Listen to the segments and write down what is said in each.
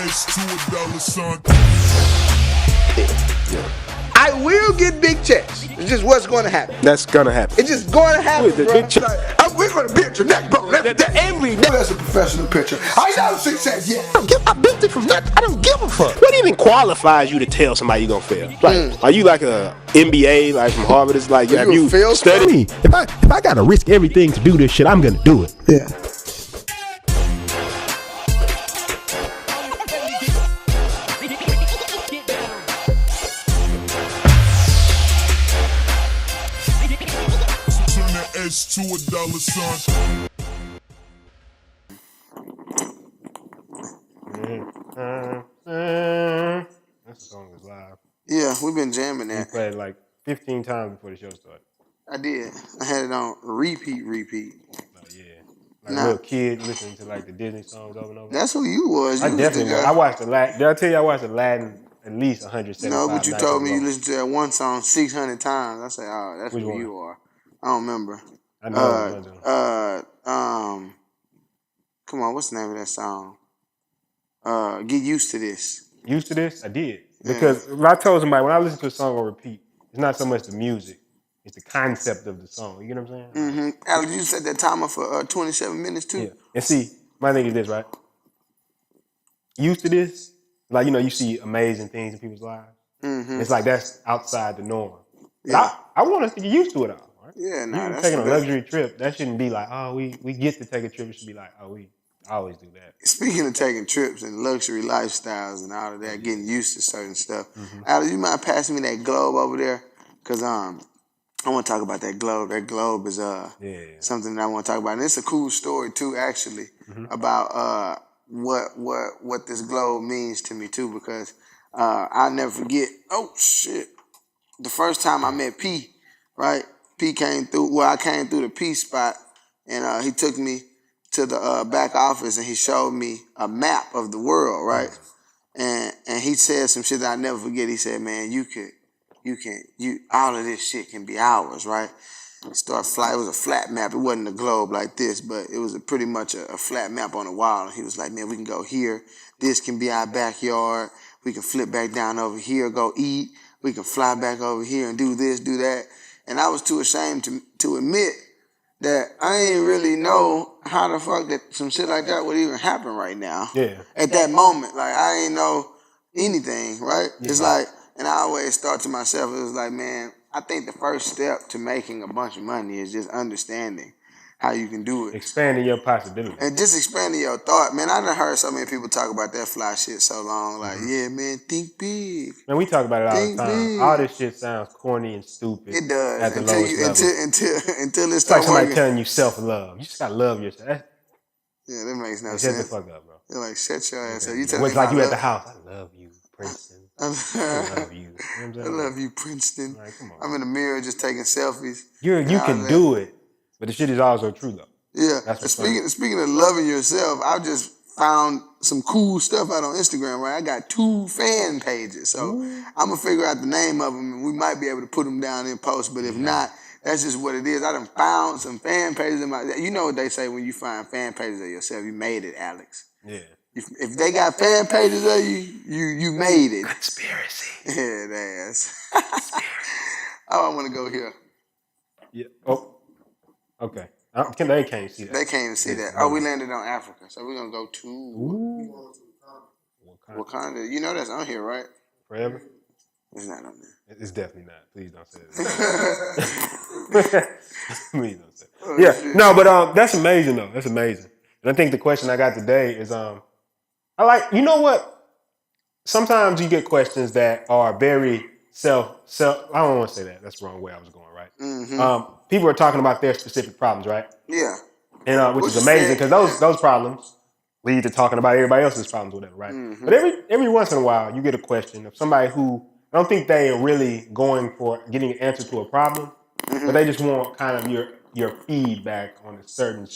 S to a dollar sign. I will get big checks. It's just what's going to happen. That's gonna happen. It's just going to happen, With the bro. big check. We're going to beat your neck, bro. Every day. That's a professional pitcher. I know success, yeah. I built it from nothing. I don't give a fuck. What even qualifies you to tell somebody you're gonna fail? Like, are you like a MBA, like from Harvard? It's like, have you studied? If I gotta risk everything to do this shit, I'm gonna do it. Yeah. Turn that S to a dollar sign. That song is live. Yeah, we've been jamming We that. played it like 15 times before the show started. I did. I had it on repeat. Like, yeah. Like Nah. a little kid listening to like the Disney songs over and over. That's who you was. You I was definitely the was. guy. I watched Aladdin. Did I tell you I watched Aladdin at least 175 No, but you nights told in a me you row? listened to that one song 600 times. I said, oh, that's Which who one? you are. I don't remember. I know it was one. Come on, what's the name of that song? Get Used to This. Used to this? I did. Because when I told somebody, when I listen to a song on repeat, it's not so much the music, it's the concept of the song. You get what I'm saying? Mm-hmm. Alex, you set that timer for 27 minutes too? Yeah. And see, my thing is this, right? Used to this, like, you know, you see amazing things in people's lives. Mm-hmm. It's like that's outside the norm. But Yeah. I want us to get used to it all, right? Yeah, nah, You're that's taking a the best. luxury trip. That shouldn't be like, oh, we get to take a trip. It should be like, oh, we always do that. Speaking of taking trips and luxury lifestyles and all of that, getting used to certain stuff. Alex, you mind passing me that globe over there? Because I want to talk about that globe. That globe is something that I want to talk about. And it's a cool story too, actually, about what this globe means to me too, because I'll never forget, oh shit, the first time I met P, right? P came through, I came through the P spot, and he took me to the back office and he showed me a map of the world, right? And he said some shit that I never forget. He said, man, all of this shit can be ours, right? It was a flat map. It wasn't a globe like this, but it was pretty much a flat map on the wall. And he was like, man, we can go here. This can be our backyard. We can flip back down over here, go eat. We can fly back over here and do this, do that. And I was too ashamed to admit that I ain't really know how the fuck that some shit like that would even happen right now. Yeah. At that moment, like I ain't know anything, right? Yeah. It's like, and I always thought to myself, it was like, man, I think the first step to making a bunch of money is just understanding how you can do it. Expanding your possibilities. And just expanding your thought. Man, I done heard so many people talk about that fly shit so long. Like, yeah, man, think big. Man, we talk about it all Think the time. big. All this shit sounds corny and stupid. It does. At the until lowest level. Until it's It's like somebody telling you self-love. You just gotta love yourself. Yeah, that makes no shut sense. the fuck up, bro. You're like, shut your ass up. You It's like you at the house. I love you, Prinston. I love you. I love you, Prinston. Like, come on. I'm in the mirror just taking selfies. You can do it, but the shit is also true though. Yeah. Speaking of loving yourself, I just found some cool stuff out on Instagram, right? I got 2 fan pages. So I'm going to figure out the name of them and we might be able to put them down in post. But if not, that's just what it is. I done found some fan pages in my... You know what they say when you find fan pages of yourself, you made it, Alex. Yeah. If they got fan pages of you made it. Conspiracy. Yeah, that's. Oh, I want to go here. Yeah. Oh. Okay. They can't see that. They can't even see that. Oh, we landed on Africa, so we're gonna go to Wakanda. You know that's on here, right? Forever. It's not on there. It's definitely not. Please don't say that. Please don't say that. Yeah. Shit. No, but that's amazing though. That's amazing. And I think the question I got today is you know what? Sometimes you get questions that are very self. I don't want to say that. That's the wrong way I was going, right? Mm-hmm. People are talking about their specific problems, right? Yeah. And which is amazing because those problems lead to talking about everybody else's problems, whatever, right? Mm-hmm. But every once in a while, you get a question of somebody who I don't think they are really going for getting an answer to a problem, but they just want kind of your feedback on a certain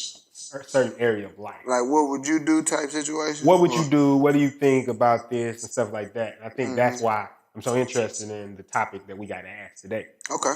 area of life. Like, what would you do type situation? What would you do? What do you think about this and stuff like that? And I think that's why I'm so interested in the topic that we got to ask today. Okay.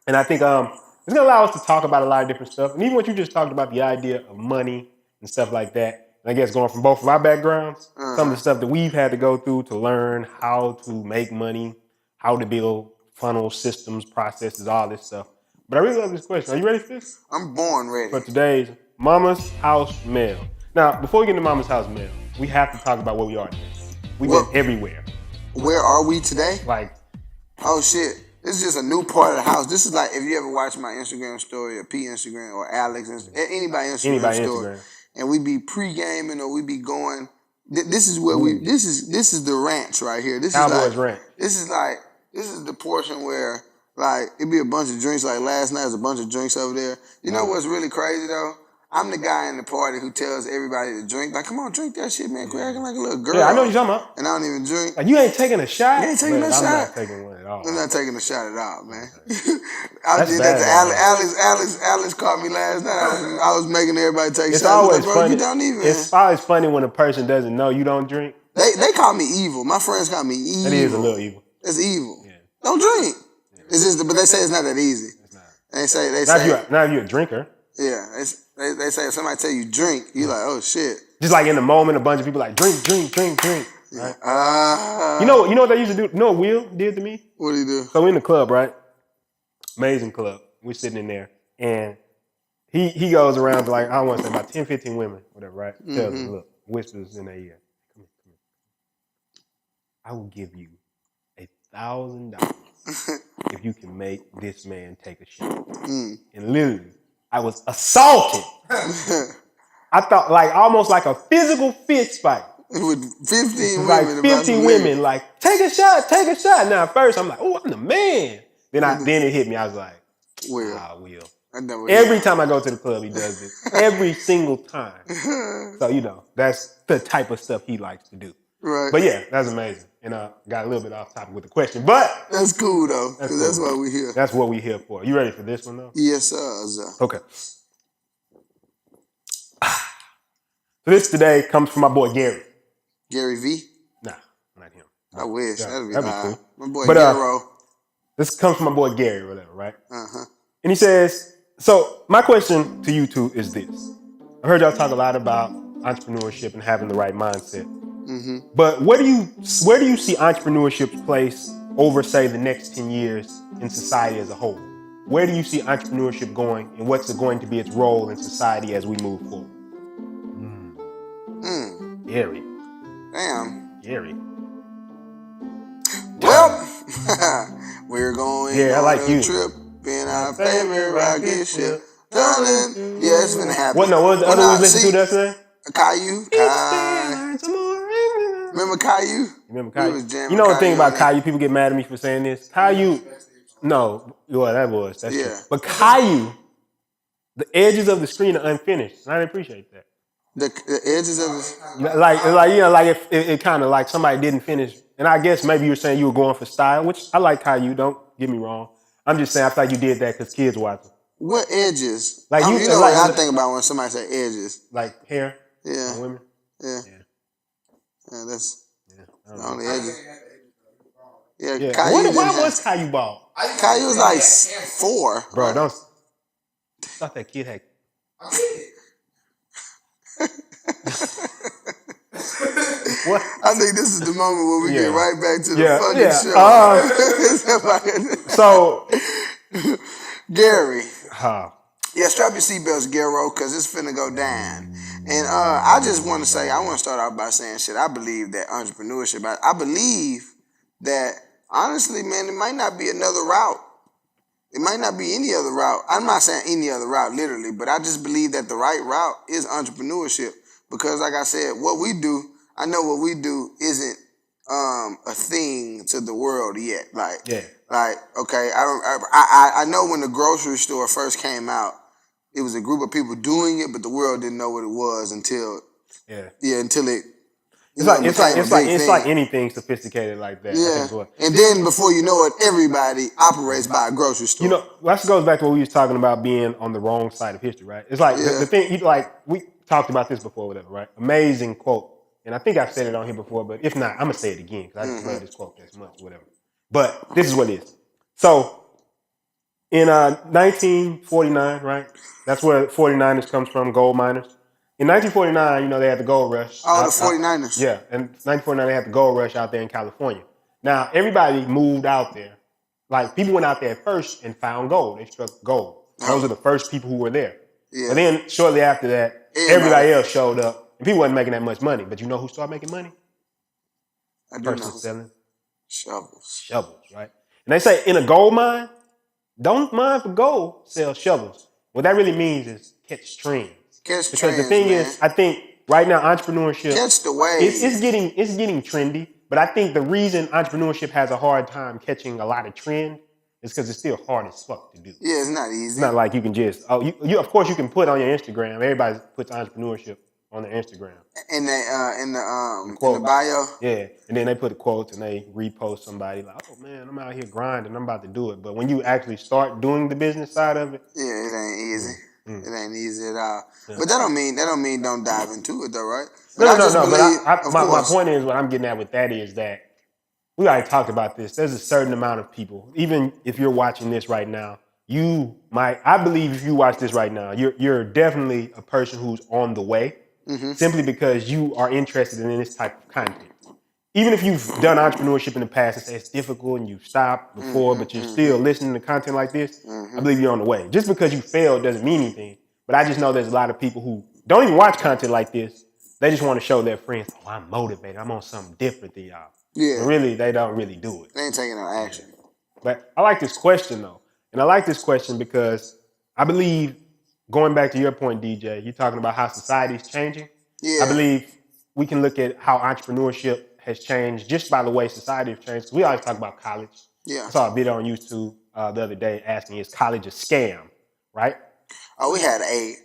And I think it's going to allow us to talk about a lot of different stuff. And even what you just talked about, the idea of money and stuff like that. I guess going from both of our backgrounds, some of the stuff that we've had to go through to learn how to make money, how to build funnel systems, processes, all this stuff. But I really love this question. Are you ready for this? I'm born ready. For today's Mama's House Mail. Now, before we get into Mama's House Mail, we have to talk about where we are today. We've been everywhere. Where are we today? Like, oh shit. This is just a new part of the house. This is like if you ever watch my Instagram story or P Instagram or Alex, anybody Instagram story. And we be pre-gaming or we be going. This is where this is the ranch right here. This Cowboys is ranch. This is the portion where like it be a bunch of drinks. Like last night was a bunch of drinks over there. You know what's really crazy though? I'm the guy in the party who tells everybody to drink. Like, come on, drink that shit, man. Quit acting like a little girl. Yeah, I know what you're talking about. And I don't even drink. Like, you ain't taking a shot? You ain't taking a shot? I'm not taking one at all. I'm not taking a shot at all, man. I did that to Alex caught me last night. I was making everybody take shots. It's always like, funny. You don't even. It's always funny when a person doesn't know you don't drink. They call me evil. My friends call me evil. That is a little evil. It's evil. Yeah. Don't drink. Yeah. It's just, but they say it's not that easy. It's not. They say not if you're a drinker. Yeah, they say if somebody tell you drink, you like, oh shit. Just like in the moment, a bunch of people like drink. Right? You know what they used to do? You know what Will did to me? What did he do? So we in the club, right? Amazing club. We're sitting in there, and he goes around to like, I don't want to say about 10, 15 women, whatever, right? Tells them, look, whispers in their ear. Come here. I will give you $1,000 if you can make this man take a shot. And literally, I was assaulted. I thought like almost like a physical fist fight. With 15 like women. 50 women, like, take a shot. Now at first I'm like, oh, I'm the man. Then it hit me. I was like, Will. Every time I go to the club, he does this. Every single time. So, that's the type of stuff he likes to do. Right. But yeah, that's amazing. And got a little bit off topic with the question, but that's cool though, because that's why we're here. That's what we're here for. You ready for this one though? Yes, sir. Okay. So this today comes from my boy Gary. Gary V? Nah, not him. I wish. That'd be cool. My boy Darrell. This comes from my boy Gary or whatever, right? And he says, so my question to you two is this. I heard y'all talk a lot about entrepreneurship and having the right mindset. But where do you see entrepreneurship's place over, say, the next 10 years in society as a whole? Where do you see entrepreneurship going, and what's going to be its role in society as we move forward? Gary. Damn. Gary. Well, we're going on a trip in our favorite rocket ship. Darling. Yeah, it's been happening. What was the other one listening to that thing? Caillou. Remember Caillou? You know the thing about Caillou, people get mad at me for saying this. Caillou, that's true. But Caillou, the edges of the screen are unfinished, and I appreciate that. The edges of the like it kind of like somebody didn't finish, and I guess maybe you're saying you were going for style, which I like Caillou. Don't get me wrong. I'm just saying I thought you did that because kids watching. What edges? Like you know what I think about when somebody say edges? Like hair. Yeah. On women. Yeah, that's the only edges. Yeah. Why was Caillou bald? Caillou was like 4. Bro, don't. I thought that kid had. What? I think this is the moment where we get right back to the fucking show. So, Gary. Yeah, strap your seatbelts, Garo, because it's finna go down. And I just want to say, I want to start off by saying shit. I believe that entrepreneurship, I believe that, honestly, man, it might not be another route. It might not be any other route. I'm not saying any other route, literally, but I just believe that the right route is entrepreneurship. Because, like I said, what we do, I know what we do isn't a thing to the world yet. Okay, I know when the grocery store first came out, it was a group of people doing it, but the world didn't know what it was until it. It's like anything sophisticated like that. Yeah, and then before you know it, everybody operates by a grocery store. That goes back to what we was talking about being on the wrong side of history, right? It's like the thing, we talked about this before, whatever, right? Amazing quote, and I think I've said it on here before, but if not, I'm gonna say it again because I just love this quote as much, whatever. But this is what it is. So in 1949, right? That's where 49ers comes from, gold miners. In 1949, you know, they had the gold rush. Oh, the 49ers. Yeah, in 1949, they had the gold rush out there in California. Now, everybody moved out there. Like, people went out there first and found gold. They struck gold. Those are the first people who were there. Yeah. But then, shortly after that, everybody else showed up. And people wasn't making that much money. But you know who started making money? I do Person know. selling Shovels. Shovels, right? And they say in a gold mine, don't mine for gold, sell shovels. What that really means is catch trends. Catch because trends, the thing man. is, I think right now entrepreneurship catch the wave. It's getting trendy. But I think the reason entrepreneurship has a hard time catching a lot of trend is because it's still hard as fuck to do. Yeah, it's not easy. It's not like you can just you of course you can put on your Instagram. Everybody puts entrepreneurship on their Instagram. In the bio. Yeah, and then they put the quotes and they repost somebody like, oh man, I'm out here grinding, I'm about to do it. But when you actually start doing the business side of it, yeah, it ain't easy. It ain't easy at all. Yeah. But that don't mean don't dive into it though, right? But no. But my point is, what I'm getting at with that is that we already talked about this. There's a certain amount of people, even if you're watching this right now, I believe if you watch this right now, you're definitely a person who's on the way, simply because you are interested in this type of content. Even if you've done entrepreneurship in the past and say it's difficult and you've stopped before, but you're still listening to content like this, I believe you're on the way. Just because you failed doesn't mean anything. But I just know there's a lot of people who don't even watch content like this. They just want to show their friends, oh, I'm motivated. I'm on something different than y'all. Yeah. But really, they don't really do it. They ain't taking no action. But I like this question, though. And I like this question because I believe, going back to your point, DJ, you're talking about how society's changing. Yeah. I believe we can look at how entrepreneurship has changed just by the way society has changed. We always talk about college. Yeah. I saw a video on YouTube the other day asking, is college a scam, right? Oh, we had a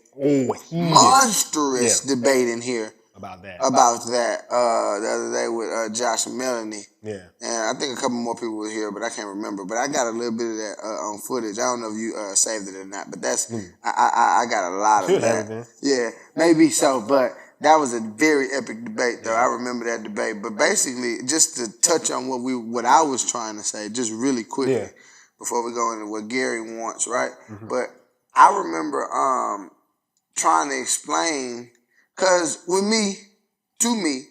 monstrous debate in here about that. The other day with Josh and Melanie. Yeah. And I think a couple more people were here, but I can't remember. But I got a little bit of that on footage. I don't know if you saved it or not, but that's I got a lot of that. Yeah, maybe so, but that was a very epic debate, though. I remember that debate. But basically, just to touch on what I was trying to say, just really quickly, before we go into what Gary wants, right? But I remember trying to explain, because to me,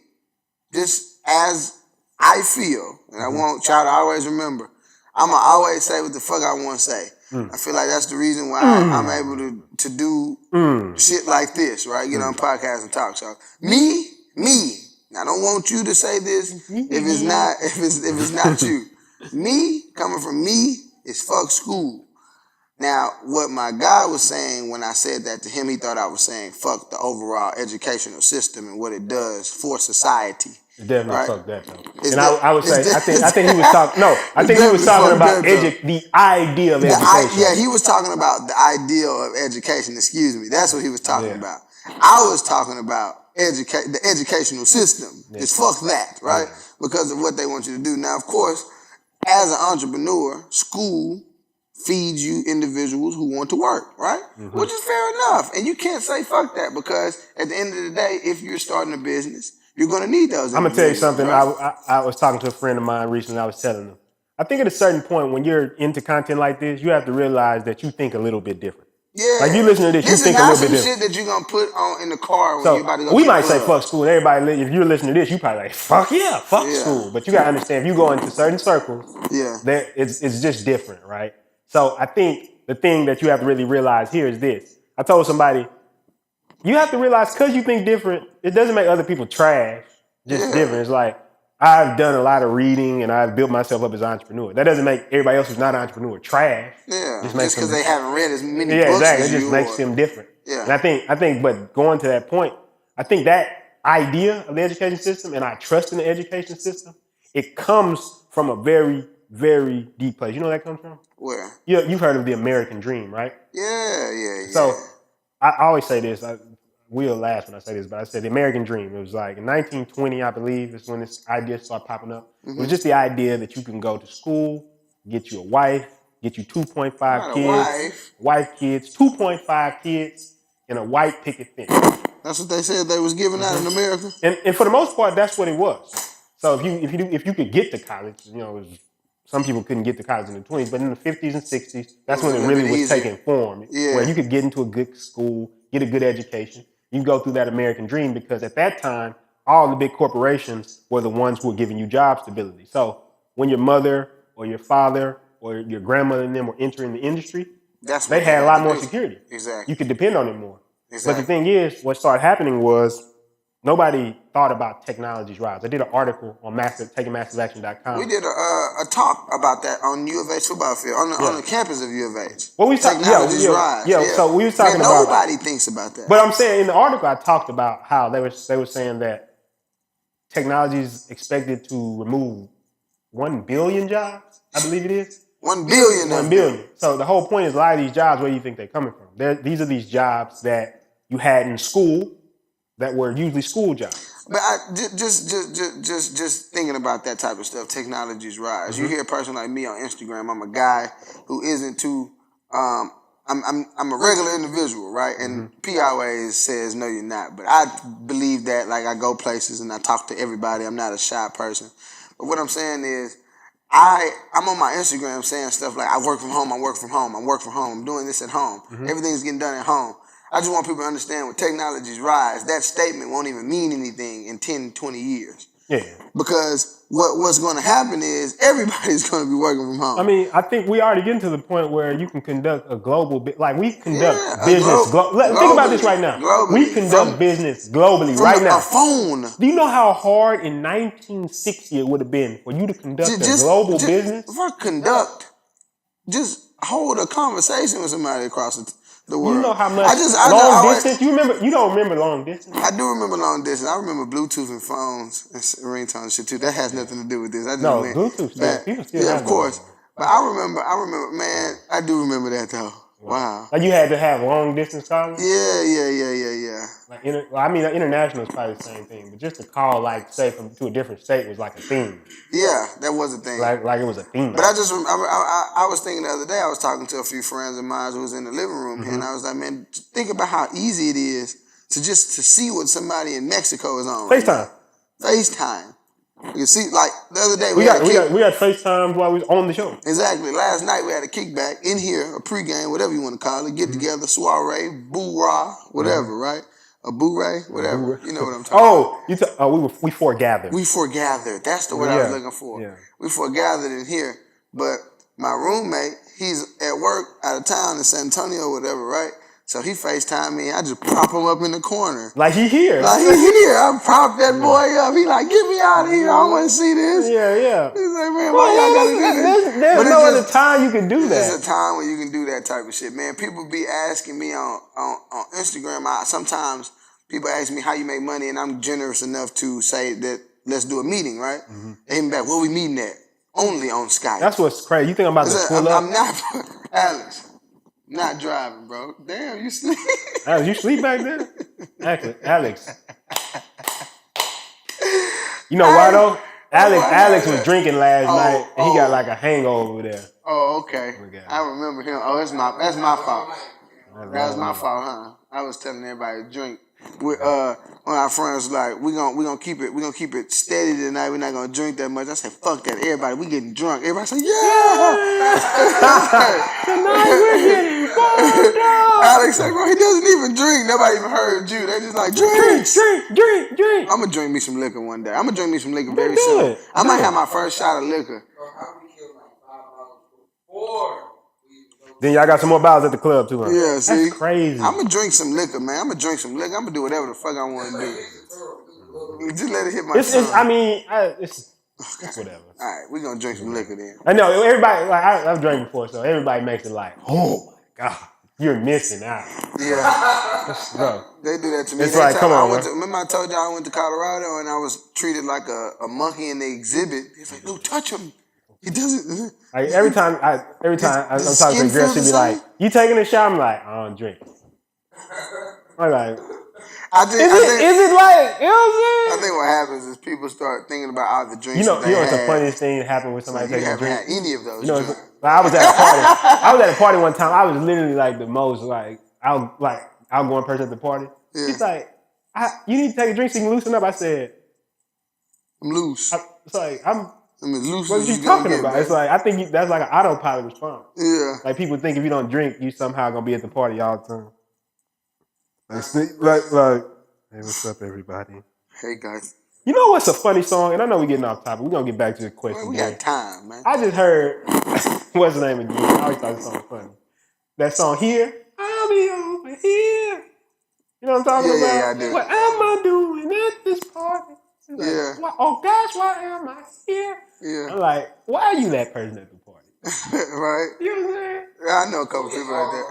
just as I feel, and I want y'all to always remember, I'ma always say what the fuck I want to say. I feel like that's the reason why I'm able to do shit like this, right? Get on podcasts and talk. So me. I don't want you to say this if it's not you. Me, coming from me, is fuck school. Now, what my guy was saying when I said that to him, he thought I was saying fuck the overall educational system and what it does for society. Definitely fuck that though. And I would say I think he was talking. No, I think he was talking about the idea of education. He was talking about the ideal of education. Excuse me, that's what he was talking about. I was talking about the educational system. It's fuck that, right? Because of what they want you to do. Now, of course, as an entrepreneur, school feeds you individuals who want to work, right? Which is fair enough. And you can't say fuck that, because at the end of the day, if you're starting a business, you're going to need those. I'm going to tell you something. Right? I was talking to a friend of mine recently. I was telling him, I think at a certain point when you're into content like this, you have to realize that you think a little bit different. Yeah. Like you listen to this, you think a little bit different. This is not some shit that you're going to put on in the car when you're about to go. We might say fuck school. Everybody, if you're listening to this, you probably like, fuck yeah, fuck school. But you got to understand, if you go into certain circles, it's just different, right? So I think the thing that you have to really realize here is this. I told somebody, you have to realize, because you think different, it doesn't make other people trash. Just different. It's like, I've done a lot of reading and I've built myself up as an entrepreneur. That doesn't make everybody else who's not an entrepreneur trash. Yeah, just because they haven't read as many books exactly. as it just makes them different. Yeah. And I think, but going to that point, I think that idea of the education system, and I trust in the education system, it comes from a very, very deep place. You know where that comes from? Where? You've heard of the American dream, right? Yeah. So I always say this. We'll laugh when I say this, but I said the American dream. It was like in 1920, I believe, is when this idea started popping up. It was just the idea that you can go to school, get you a wife, get you 2.5 kids, wife kids, 2.5 kids, and a white picket fence. That's what they said they was giving out in America. And for the most part, that's what it was. So if you could get to college, some people couldn't get to college in the 20s, but in the 50s and 60s, that's when it really was taking form. Yeah. Where you could get into a good school, get a good education. you go through that American dream because at that time, all the big corporations were the ones who were giving you job stability. So when your mother or your father or your grandmother and them were entering the industry, they had a lot more security. Exactly. You could depend on it more. Exactly. But the thing is, what started happening was nobody thought about technology's rise. I did an article on takingmassiveaction.com. We did a talk about that on U of H football field, on the campus of U of H. Well, technology's rise. Yeah, so we was talking about nobody thinks about that. But I'm saying in the article I talked about how they were saying that technology is expected to remove 1 billion jobs, I believe it is. 1 billion. 1 billion. So the whole point is a lot of these jobs, where do you think they're coming from? These are these jobs that you had in school that were usually school jobs. But just thinking about that type of stuff, technology's rise. You hear a person like me on Instagram. I'm a guy who isn't too. I'm a regular individual, right? And P always says, "No, you're not." But I believe that. Like, I go places and I talk to everybody. I'm not a shy person. But what I'm saying is, I'm on my Instagram saying stuff like, "I work from home. I work from home. I work from home. I'm doing this at home. Everything's getting done at home." I just want people to understand, with technology's rise, that statement won't even mean anything in 10, 20 years. Yeah. Because what's going to happen is everybody's going to be working from home. I mean, I think we already getting to the point where you can conduct a global, like we conduct business. Think about this right now. Globally, we conduct business globally right now. A phone. Do you know how hard in 1960 it would have been for you to conduct a global business? Just hold a conversation with somebody across the world. You know how much long distance? You don't remember long distance? I do remember long distance. I remember Bluetooth and phones and ringtones and shit too. That has nothing to do with this. Bluetooth stuff. People still have of course. But I remember, man, I do remember that though. Wow. Like you had to have long distance calling? Yeah. Like international is probably the same thing, but just to call, like, say, to a different state was like a thing. Yeah, that was a thing. Like it was a thing. But I was thinking the other day, I was talking to a few friends of mine who was in the living room here, and I was like, man, think about how easy it is to see what somebody in Mexico is on. FaceTime. You see, like the other day we had FaceTime while we was on the show. Exactly. Last night we had a kickback in here, a pregame, whatever you want to call it, get together, soiree, B.R.U.I.C.E whatever, right? A B.R.U.I.C.E whatever. You know what I'm talking about. We foregathered. We foregathered. That's the word I was looking for. Yeah. We foregathered in here. But my roommate, he's at work out of town in San Antonio or whatever, right? So he FaceTimed me. I just prop him up in the corner. Like he here. I prop that boy up. He like, get me out of here. I don't want to see this. Yeah. He's like, man, why y'all gotta do this? There's no other time you can do that. There's a time when you can do that type of shit, man. People be asking me on Instagram. Sometimes people ask me how you make money, and I'm generous enough to say that let's do a meeting, right? They hit me back, where we meeting at? Only on Skype. That's what's crazy. You think I'm about to pull up? I'm not, Alex. Not driving, bro. Damn, you sleep. Alex, you sleep back there? Alex. You know why though? Alex was drinking last night and he got like a hangover over there. Oh, okay. I remember him. Oh, that's my fault. That's my fault, huh? I was telling everybody to drink. One of our friends was like, we gonna keep it steady tonight. We're not gonna drink that much. I said, fuck that. Everybody, we getting drunk. Everybody said, yeah. Tonight we're getting fucked up. Alex said, bro, he doesn't even drink. Nobody even heard you. They just like, drink. I'm gonna drink me some liquor one day. I'm gonna drink me some liquor very soon. I might have my first shot of liquor. Then y'all got some more bottles at the club too, huh? Yeah, see? That's crazy. I'm gonna drink some liquor, man. I'm gonna do whatever the fuck I want to do. Just let it hit my it's whatever. All right, we're gonna drink some liquor then. I know, everybody, like, I've drank before, so everybody makes it like, oh my God, you're missing out. Yeah. Bro. They do that to me. It's like, come on, remember I told y'all I went to Colorado and I was treated like a monkey in the exhibit. He's like, no, touch him. He doesn't. Like every time I'm talking to a girl, she be like, "You taking a shot?" I'm like, "I don't drink." I'm like, is it like, you know what I'm saying? I think what happens is people start thinking about all the drinks. You know what's the funniest thing that happened with somebody taking a drink? You haven't had any of those. I was at a party one time. I was literally like the most outgoing person at the party. Yeah. She's like, "You need to take a drink so you can loosen up." I said, "I'm loose." It's like loose. What are you talking about? Man. It's like, I think that's like an autopilot response. Yeah. Like people think if you don't drink, you somehow gonna be at the party all the time. Hey, what's up, everybody? Hey guys. You know what's a funny song? And I know we're getting off topic. We're gonna get back to the question. Man, we got time, man. I just heard what's the name again? I always thought this song was funny. That song here, I'll be over here. You know what I'm talking about? Yeah, I do. What am I doing at this party? Like, Yeah. Oh gosh, why am I here? Yeah. I'm like, why are you that person at the party? Right? You know what I'm saying? Yeah, I know a couple people like that.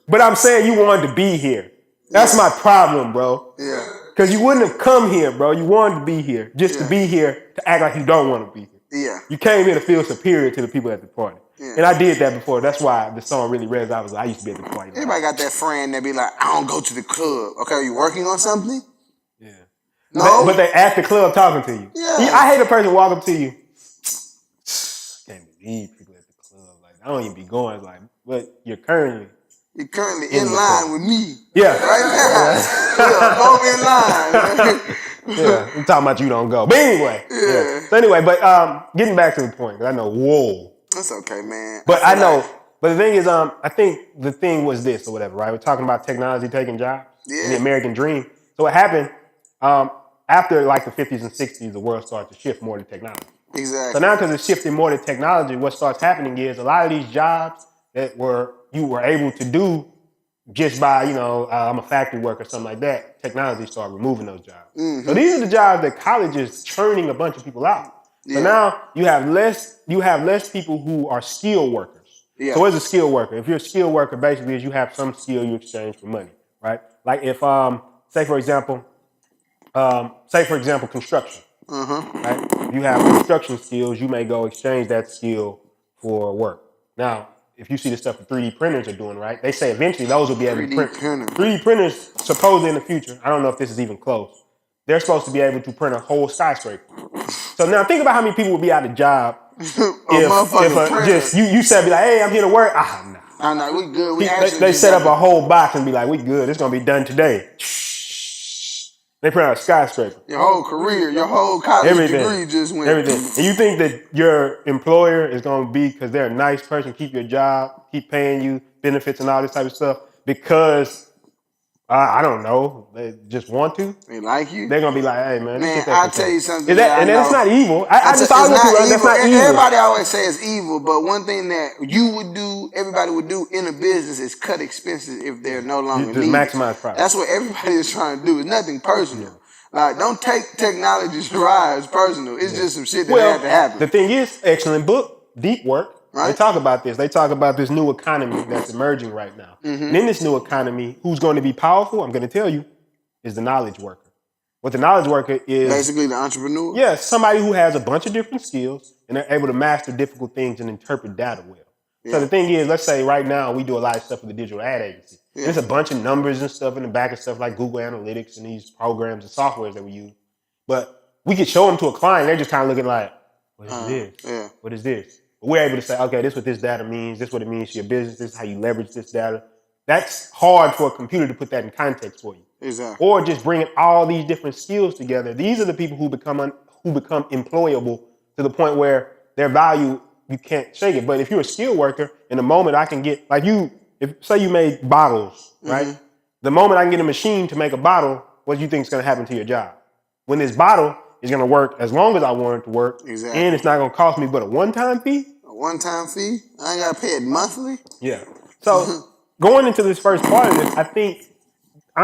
But I'm saying you wanted to be here. That's my problem, bro. Yeah. Because you wouldn't have come here, bro. You wanted to be here. Just to be here to act like you don't want to be here. Yeah. You came here to feel superior to the people at the party. Yeah. And I did that before. That's why the song really resonated. I was like, I used to be at the party. Everybody got that friend that be like, I don't go to the club. Okay, are you working on something? Yeah. No. But they at the club talking to you. Yeah. I hate a person walk up to you. Can't believe people at the club. Like, I don't even be going. Like, but you're currently in line with me. Yeah. Right now. Go in line. Yeah. I'm talking about you don't go. But anyway. Yeah. So anyway, but getting back to the point, because I know, whoa. That's okay, man. But I know, but the thing is, I think the thing was this or whatever, right? We're talking about technology taking jobs and the American dream. So what happened, after like the 50s and 60s, the world started to shift more to technology. Exactly. So now because it's shifting more to technology, what starts happening is a lot of these jobs that you were able to do just by, I'm a factory worker or something like that, technology started removing those jobs. Mm-hmm. So these are the jobs that college is churning a bunch of people out. So now you have less people who are skilled workers. Yeah. So what's a skilled worker? If you're a skilled worker, basically is you have some skill you exchange for money, right? Like if, say for example, construction. Right? If you have construction skills, you may go exchange that skill for work. Now, if you see the stuff the 3D printers are doing, right? They say eventually those will be able to print. 3D printers, supposedly in the future, I don't know if this is even close, they're supposed to be able to print a whole skyscraper. So now think about how many people would be out of job if you said, be like, hey, I'm here to work. No. No, we good. They set up a whole box and be like, we good. It's going to be done today. They print out a skyscraper. Your whole career, your whole college degree just went. Everything. And you think that your employer is going to be, because they're a nice person, keep your job, keep paying you benefits and all this type of stuff, because, I don't know, they just want to? They like you? They're going to be like, hey, man. I'll tell you something. And that's not evil. That's not evil. Everybody always says it's evil, but one thing that you would do, everybody would do in a business is cut expenses if they're no longer needed. Maximize profit. That's what everybody is trying to do. It's nothing personal. Like, don't take technology's rise personal. It's just some shit that had to happen. The thing is, excellent book, deep work. Right? They talk about this. They talk about this new economy that's emerging right now. Mm-hmm. And in this new economy, who's going to be powerful, I'm going to tell you, is the knowledge worker. What the knowledge worker is... Basically the entrepreneur? Yeah, somebody who has a bunch of different skills and they're able to master difficult things and interpret data well. Yeah. So the thing is, let's say right now we do a lot of stuff with the digital ad agency. Yeah. There's a bunch of numbers and stuff in the back of stuff like Google Analytics and these programs and softwares that we use. But we could show them to a client. They're just kind of looking like, what is this? Yeah. What is this? But we're able to say, okay, this is what this data means. This is what it means to your business. This is how you leverage this data. That's hard for a computer to put that in context for you. Exactly. Or just bringing all these different skills together. These are the people who become employable to the point where their value, you can't shake it. But if you're a skilled worker, in the moment I can get, like say you made bottles, right? Mm-hmm. The moment I can get a machine to make a bottle, what do you think is going to happen to your job? When this bottle is going to work as long as I want it to work, exactly. And it's not going to cost me but a one-time fee. A one-time fee? I ain't got to pay it monthly? Yeah. So going into this first part of this, I think the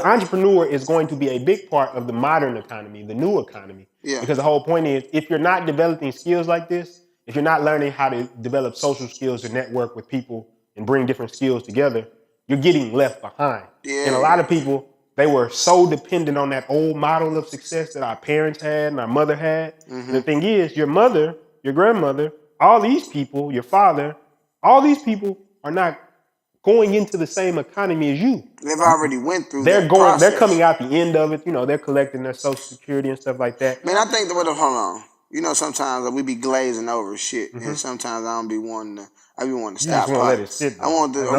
entrepreneur is going to be a big part of the modern economy, the new economy. Yeah. Because the whole point is, if you're not developing skills like this, if you're not learning how to develop social skills to network with people and bring different skills together, you're getting left behind. Yeah. And a lot of people, they were so dependent on that old model of success that our parents had and our mother had. Mm-hmm. And the thing is, your mother, your grandmother, all these people, your father, all these people are not going into the same economy as you. They've already went through that process. They're coming out the end of it. They're collecting their Social Security and stuff like that. Man, I think hold on. Sometimes we be glazing over shit, and sometimes I don't be wanting to. I be wanting to stop. You just want to let it sit there. I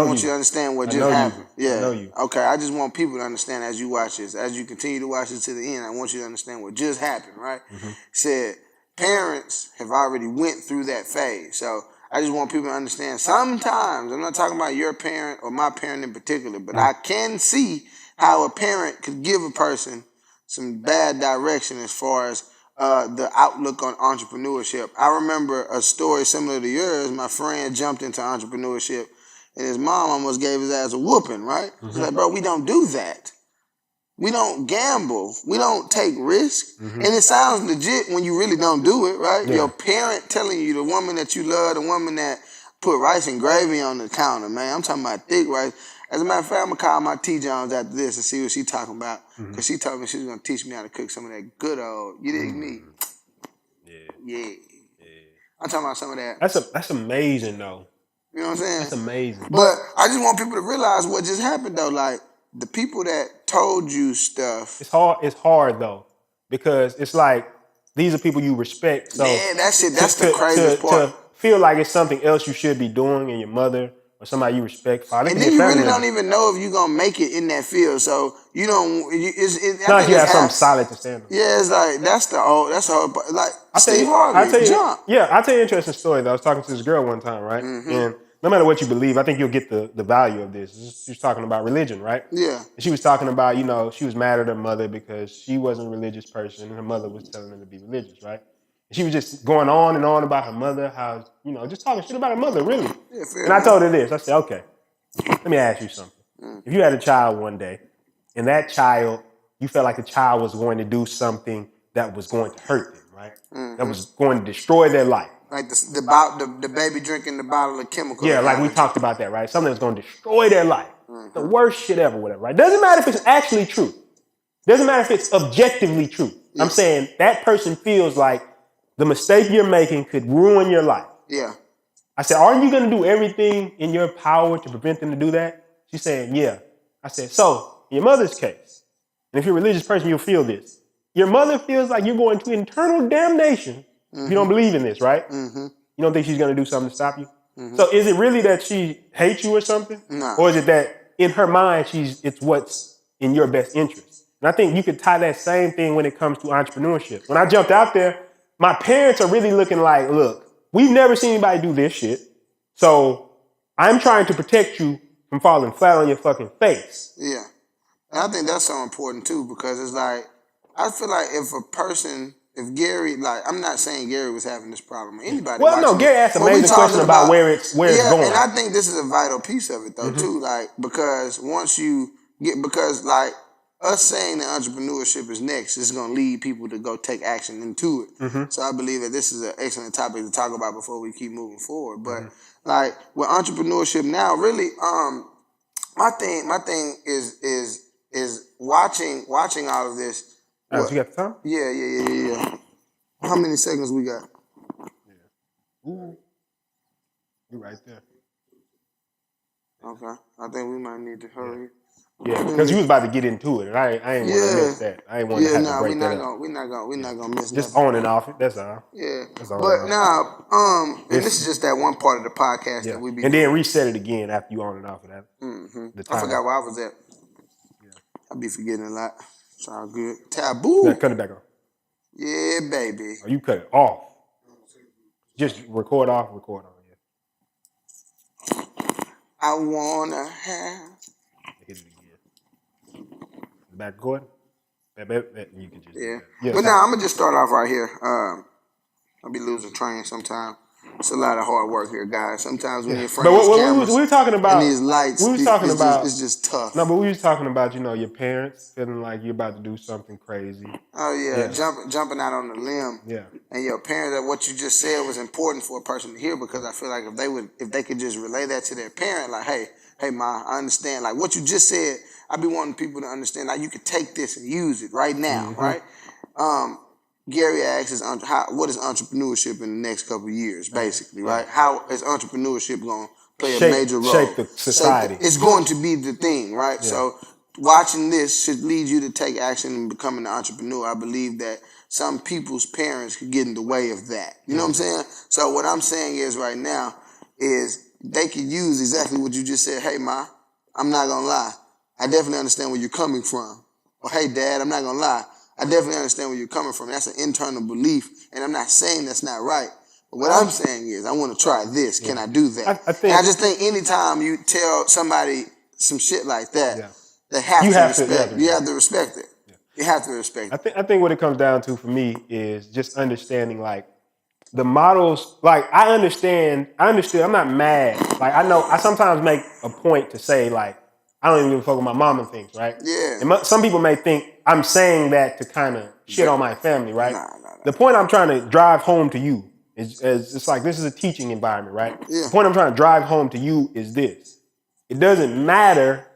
want you to understand what just happened. Yeah. I know you. Okay, I just want people to understand as you watch this, as you continue to watch this to the end. I want you to understand what just happened. Right? Mm-hmm. Said parents have already went through that phase, so I just want people to understand. Sometimes, I'm not talking about your parent or my parent in particular, but I can see how a parent could give a person some bad direction as far as the outlook on entrepreneurship. I remember a story similar to yours. My friend jumped into entrepreneurship, and his mom almost gave his ass a whooping, right? She's like, bro, we don't do that. We don't gamble. We don't take risks. And it sounds legit when you really don't do it, right? Yeah. Your parent telling you, the woman that you love, the woman that put rice and gravy on the counter, man. I'm talking about thick rice. As a matter of fact, I'm going to call my T. Jones after this and see what she's talking about. Because she told me she was going to teach me how to cook some of that good old, you dig me? Yeah. I'm talking about some of that. That's amazing, though. You know what I'm saying? That's amazing. But I just want people to realize what just happened, though. Like, the people that told you stuff. It's hard though, because it's like these are people you respect. So yeah, that's the craziest part. To feel like it's something else you should be doing, and your mother or somebody you respect. And then you really don't even know if you're gonna make it in that field. So you don't. It's not like you have something solid to stand on. Yeah, it's like that's the whole. Like Steve Harvey. Jump. Yeah, I'll tell you an interesting story. I was talking to this girl one time, right? And no matter what you believe, I think you'll get the value of this. She's talking about religion, right? Yeah. And she was talking about, she was mad at her mother because she wasn't a religious person and her mother was telling her to be religious, right? And she was just going on and on about her mother, how, just talking shit about her mother, really. Yeah, and I told her this. I said, okay, let me ask you something. If you had a child one day and that child, you felt like the child was going to do something that was going to hurt them, right? That was going to destroy their life. Like the baby drinking the bottle of chemicals. Yeah, like we talked about that, right? Something that's going to destroy their life. The worst shit ever, whatever, right? Doesn't matter if it's actually true. Doesn't matter if it's objectively true. Yes. I'm saying that person feels like the mistake you're making could ruin your life. Yeah. I said, are you going to do everything in your power to prevent them to do that? She's saying, yeah. I said, so in your mother's case, and if you're a religious person, you'll feel this. Your mother feels like you're going to eternal damnation. You don't believe in this, right? You don't think she's going to do something to stop you? So is it really that she hates you or something? No. Or is it that in her mind, it's what's in your best interest? And I think you could tie that same thing when it comes to entrepreneurship. When I jumped out there, my parents are really looking like, look, we've never seen anybody do this shit. So I'm trying to protect you from falling flat on your fucking face. Yeah. And I think that's so important too, because it's like, I feel like if Gary, like, I'm not saying Gary was having this problem. Anybody? Well, no, Gary asked an amazing question about where it's going. And I think this is a vital piece of it, though, too. Like, because once you like, us saying that entrepreneurship is next is going to lead people to go take action into it. So I believe that this is an excellent topic to talk about before we keep moving forward. But like with entrepreneurship now, really, my thing is watching all of this. You got the time? Yeah. How many seconds we got? Yeah. Ooh. You're right there. Okay. I think we might need to hurry. Yeah, because you was about to get into it, and I ain't want to miss that. I ain't want to have to break that up. We're not gonna miss just nothing. On and off it. That's all. Yeah. But now, and this is just that one part of the podcast that we be. And then reset it again after you on and off of that. I forgot where I was at. Yeah. I be forgetting a lot. It's all good. Taboo. Now cut it back on. Yeah, baby. Oh, you cut it off. Just record off, record on. Yeah. I wanna have. Hit it again. Back recording? You can just. Yeah. But now I'm gonna just start off right here. I'll be losing train sometime. It's a lot of hard work here, guys. Sometimes when you're friends, we were talking about and these lights. It's just tough. No, but we was talking about your parents feeling like you're about to do something crazy. Oh yeah. Jumping out on the limb. Yeah. And your parents, that what you just said was important for a person to hear, because I feel like if they could just relay that to their parent, like, hey, ma, I understand. Like what you just said, I be wanting people to understand. Like you could take this and use it right now, right? Gary asks, what is entrepreneurship in the next couple of years, basically, right? How is entrepreneurship going to play a major role? Shape the society. It's going to be the thing, right? Yeah. So watching this should lead you to take action and becoming an entrepreneur. I believe that some people's parents could get in the way of that. You know what I'm saying? So what I'm saying is right now is they could use exactly what you just said. Hey, ma, I'm not going to lie. I definitely understand where you're coming from. Or, hey, dad, I'm not going to lie. I definitely understand where you're coming from. That's an internal belief, and I'm not saying that's not right. What I'm saying is, I want to try this. Can I do that? I just think anytime you tell somebody some shit like that, they have to respect. You have to respect it. You have to respect it. I think what it comes down to for me is just understanding like the models. Like I understood. I'm not mad. Like I sometimes make a point to say like I don't even give a fuck what my mama thinks, right? Yeah. And some people may think I'm saying that to kind of shit on my family, right? Nah. The point I'm trying to drive home to you is it's like this is a teaching environment, right? Yeah. The point I'm trying to drive home to you is this. It doesn't matter.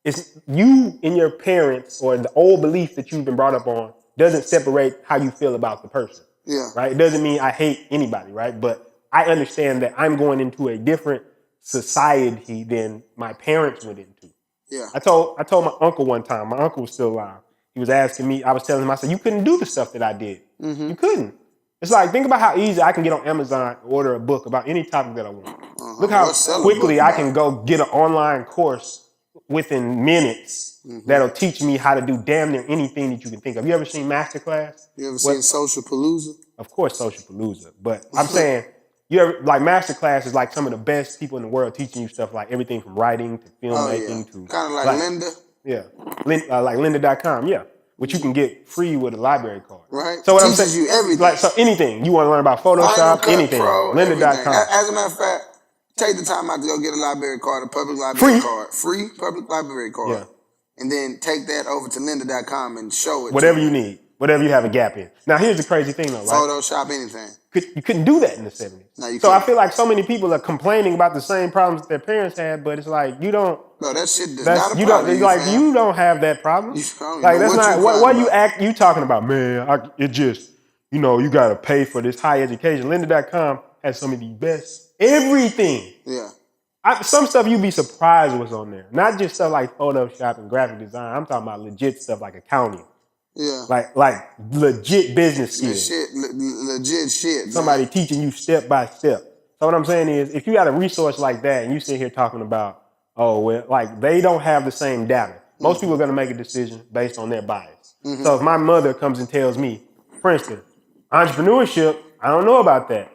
It's you and your parents or the old belief that you've been brought up on doesn't separate how you feel about the person. Yeah. Right? It doesn't mean I hate anybody, right? But I understand that I'm going into a different society than my parents went into. Yeah. I told my uncle one time, my uncle was still alive. He was asking me, I was telling him, I said, you couldn't do the stuff that I did. Mm-hmm. You couldn't. It's like, think about how easy I can get on Amazon and order a book about any topic that I want. Look how quickly I can go get an online course within minutes that'll teach me how to do damn near anything that you can think of. You ever seen Masterclass? You ever seen Social Palooza? Of course, Social Palooza. But I'm saying, you ever like Masterclass is like some of the best people in the world teaching you stuff like everything from writing to filmmaking to kind of like Linda. Yeah, like lynda.com. Yeah, which you can get free with a library card. Right. So what teaches I'm saying, you everything. Like so anything you want to learn about Photoshop, anything, lynda.com. As a matter of fact, take the time out to go get a library card, a public library card, free public library card, and then take that over to lynda.com and show it. Whatever you need. Whatever you have a gap in. Now, here's the crazy thing, though, right? Photoshop, anything. You couldn't do that in the 70s. No, you so couldn't. I feel like so many people are complaining about the same problems that their parents had, but it's like you don't. No, that shit does not you apply don't. to like you don't have that problem. Like that's not what you talking about, man. It just you got to pay for this high education. Lynda.com has some of the best everything. Yeah. Some stuff you'd be surprised what's on there. Not just stuff like Photoshop and graphic design. I'm talking about legit stuff like accounting. Yeah. Like legit business skills. Legit shit. Somebody teaching you step by step. So what I'm saying is, if you got a resource like that and you sit here talking about, like they don't have the same data. Most people are going to make a decision based on their bias. Mm-hmm. So if my mother comes and tells me, Prinston, entrepreneurship, I don't know about that.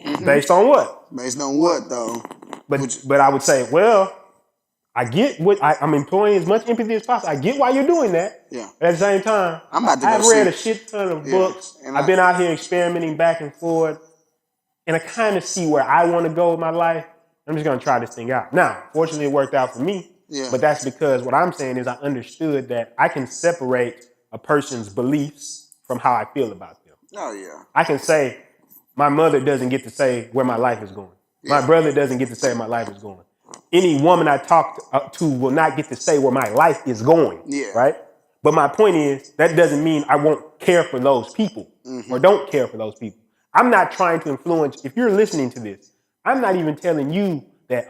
Mm-hmm. Based on what? Based on what though? But I would say, well, I get what I'm employing as much empathy as possible. I get why you're doing that. Yeah. But at the same time, I've read a shit ton of books. I've been out here experimenting back and forth, and I kind of see where I want to go with my life. I'm just gonna try this thing out. Now, fortunately, it worked out for me. Yeah. But that's because what I'm saying is I understood that I can separate a person's beliefs from how I feel about them. Oh yeah. I can say my mother doesn't get to say where my life is going. Yeah. My brother doesn't get to say where my life is going. Any woman I talk to will not get to say where my life is going, right? But my point is, that doesn't mean I won't care for those people or don't care for those people. I'm not trying to influence, if you're listening to this, I'm not even telling you that,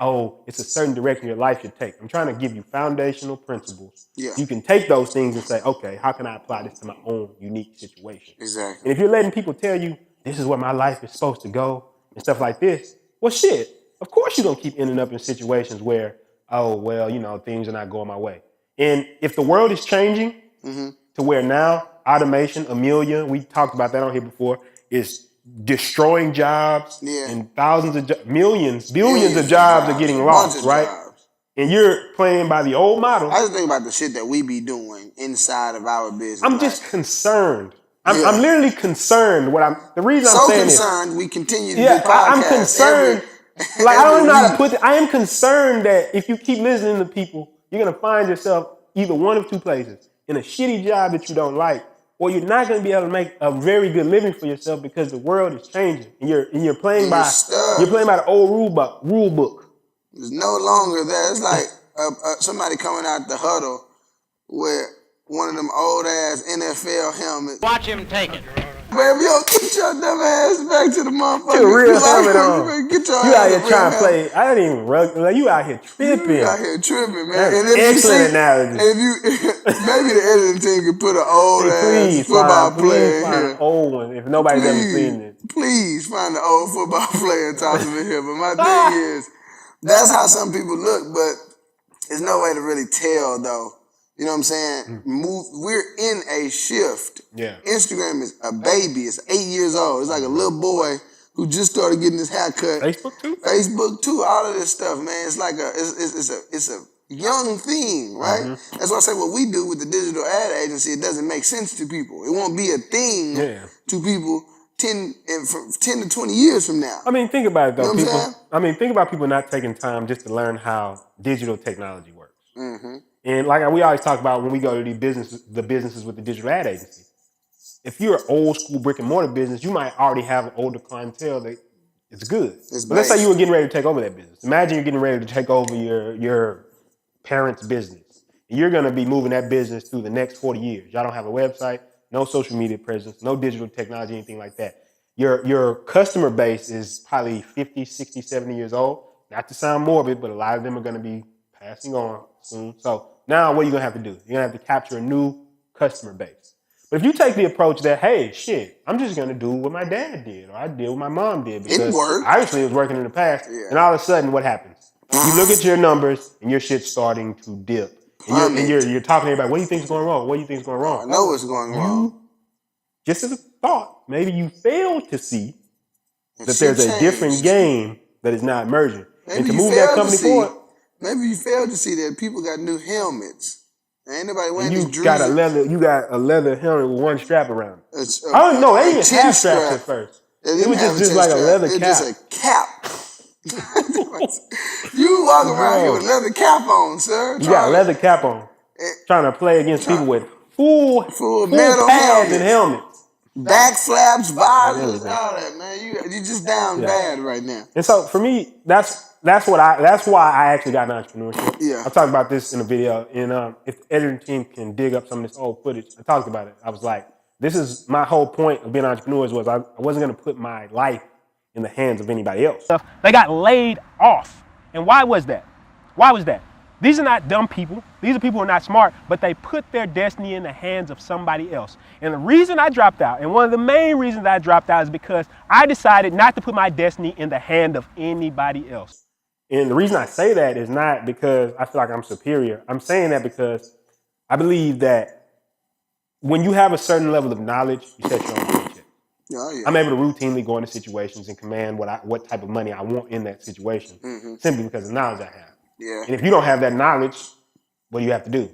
it's a certain direction your life should take. I'm trying to give you foundational principles. Yeah. You can take those things and say, okay, how can I apply this to my own unique situation? Exactly. And if you're letting people tell you, this is where my life is supposed to go and stuff like this, well, shit. Of course you're going to keep ending up in situations where, things are not going my way. And if the world is changing to where now automation, Amelia, we talked about that on here before, is destroying jobs and thousands of billions of jobs are getting lost, right? Jobs. And you're playing by the old model. I just think about the shit that we be doing inside of our business. I'm just concerned. I'm literally concerned. The reason I'm saying this. So concerned, we continue to do podcasts. I'm concerned. Like I don't know how to put it. I am concerned that if you keep listening to people, you're gonna find yourself either one of two places: in a shitty job that you don't like, or you're not gonna be able to make a very good living for yourself because the world is changing and you're playing by the old rule book. There's no longer that. It's like somebody coming out the huddle with one of them old ass NFL helmets. Watch him take it. Baby, get your dumb ass back to the motherfucker. Get a real helmet on. Get your you out here trying to play. I didn't even rug. Like, you out here tripping. You out here tripping, man. That's and excellent analogy. If you, maybe the editing team could put an old ass football player in here. An old one. If nobody's ever seen it, please find an old football player and toss him in here. But my thing is, that's how some people look. But there's no way to really tell, though. You know what I'm saying? We're in a shift. Yeah. Instagram is a baby. It's 8 years old. It's like a little boy who just started getting his haircut. Facebook too. Facebook too. All of this stuff, man. It's like it's a young thing, right? That's why I say what we do with the digital ad agency, it doesn't make sense to people. It won't be a thing to people 10 to 20 years from now. I mean, think about it though. You know what I'm saying? I mean, think about people not taking time just to learn how digital technology works. And like we always talk about when we go to the businesses with the digital ad agency. If you're an old school brick and mortar business, you might already have an older clientele that it's good. But let's say you were getting ready to take over that business. Imagine you're getting ready to take over your parents' business. And you're going to be moving that business through the next 40 years. Y'all don't have a website, no social media presence, no digital technology, anything like that. Your customer base is probably 50, 60, 70 years old. Not to sound morbid, but a lot of them are going to be passing on soon. So now what are you going to have to do? You're going to have to capture a new customer base. But if you take the approach that, hey, shit, I'm just going to do what my dad did or I did what my mom did. Because it worked. obviously it was working in the past. And all of a sudden, what happens? You look at your numbers and your shit's starting to dip. And you're talking to everybody, what do you think is going wrong? What do you think is going wrong? I know what's going wrong. Just as a thought, maybe you fail to see that there's a different game that is not emerging. Maybe and to move that company forward. Maybe you failed to see that people got new helmets. Ain't nobody wearing these You got a leather helmet with one strap around it. I don't know, they didn't have straps at first. It was just like a leather cap. It's just a cap. You walk around here with a leather cap on, sir. You got a leather cap on. Trying to play against people with full metal pads and helmets. Back flaps, visors, all that, man. You just down bad right now. And so for me, that's why I actually got into entrepreneurship. Yeah. I talked about this in a video, and if the editing team can dig up some of this old footage, I talked about it. I was like, this is my whole point of being entrepreneurs was I wasn't going to put my life in the hands of anybody else. They got laid off. And why was that? Why was that? These are not dumb people. These are people who are not smart, but they put their destiny in the hands of somebody else. And the reason I dropped out, and one of the main reasons I dropped out is because I decided not to put my destiny in the hand of anybody else. And the reason I say that is not because I feel like I'm superior. I'm saying that because I believe that when you have a certain level of knowledge, you set your own paycheck. I'm able to routinely go into situations and command what type of money I want in that situation, simply because of the knowledge I have. Yeah. And if you don't have that knowledge, what do you have to do?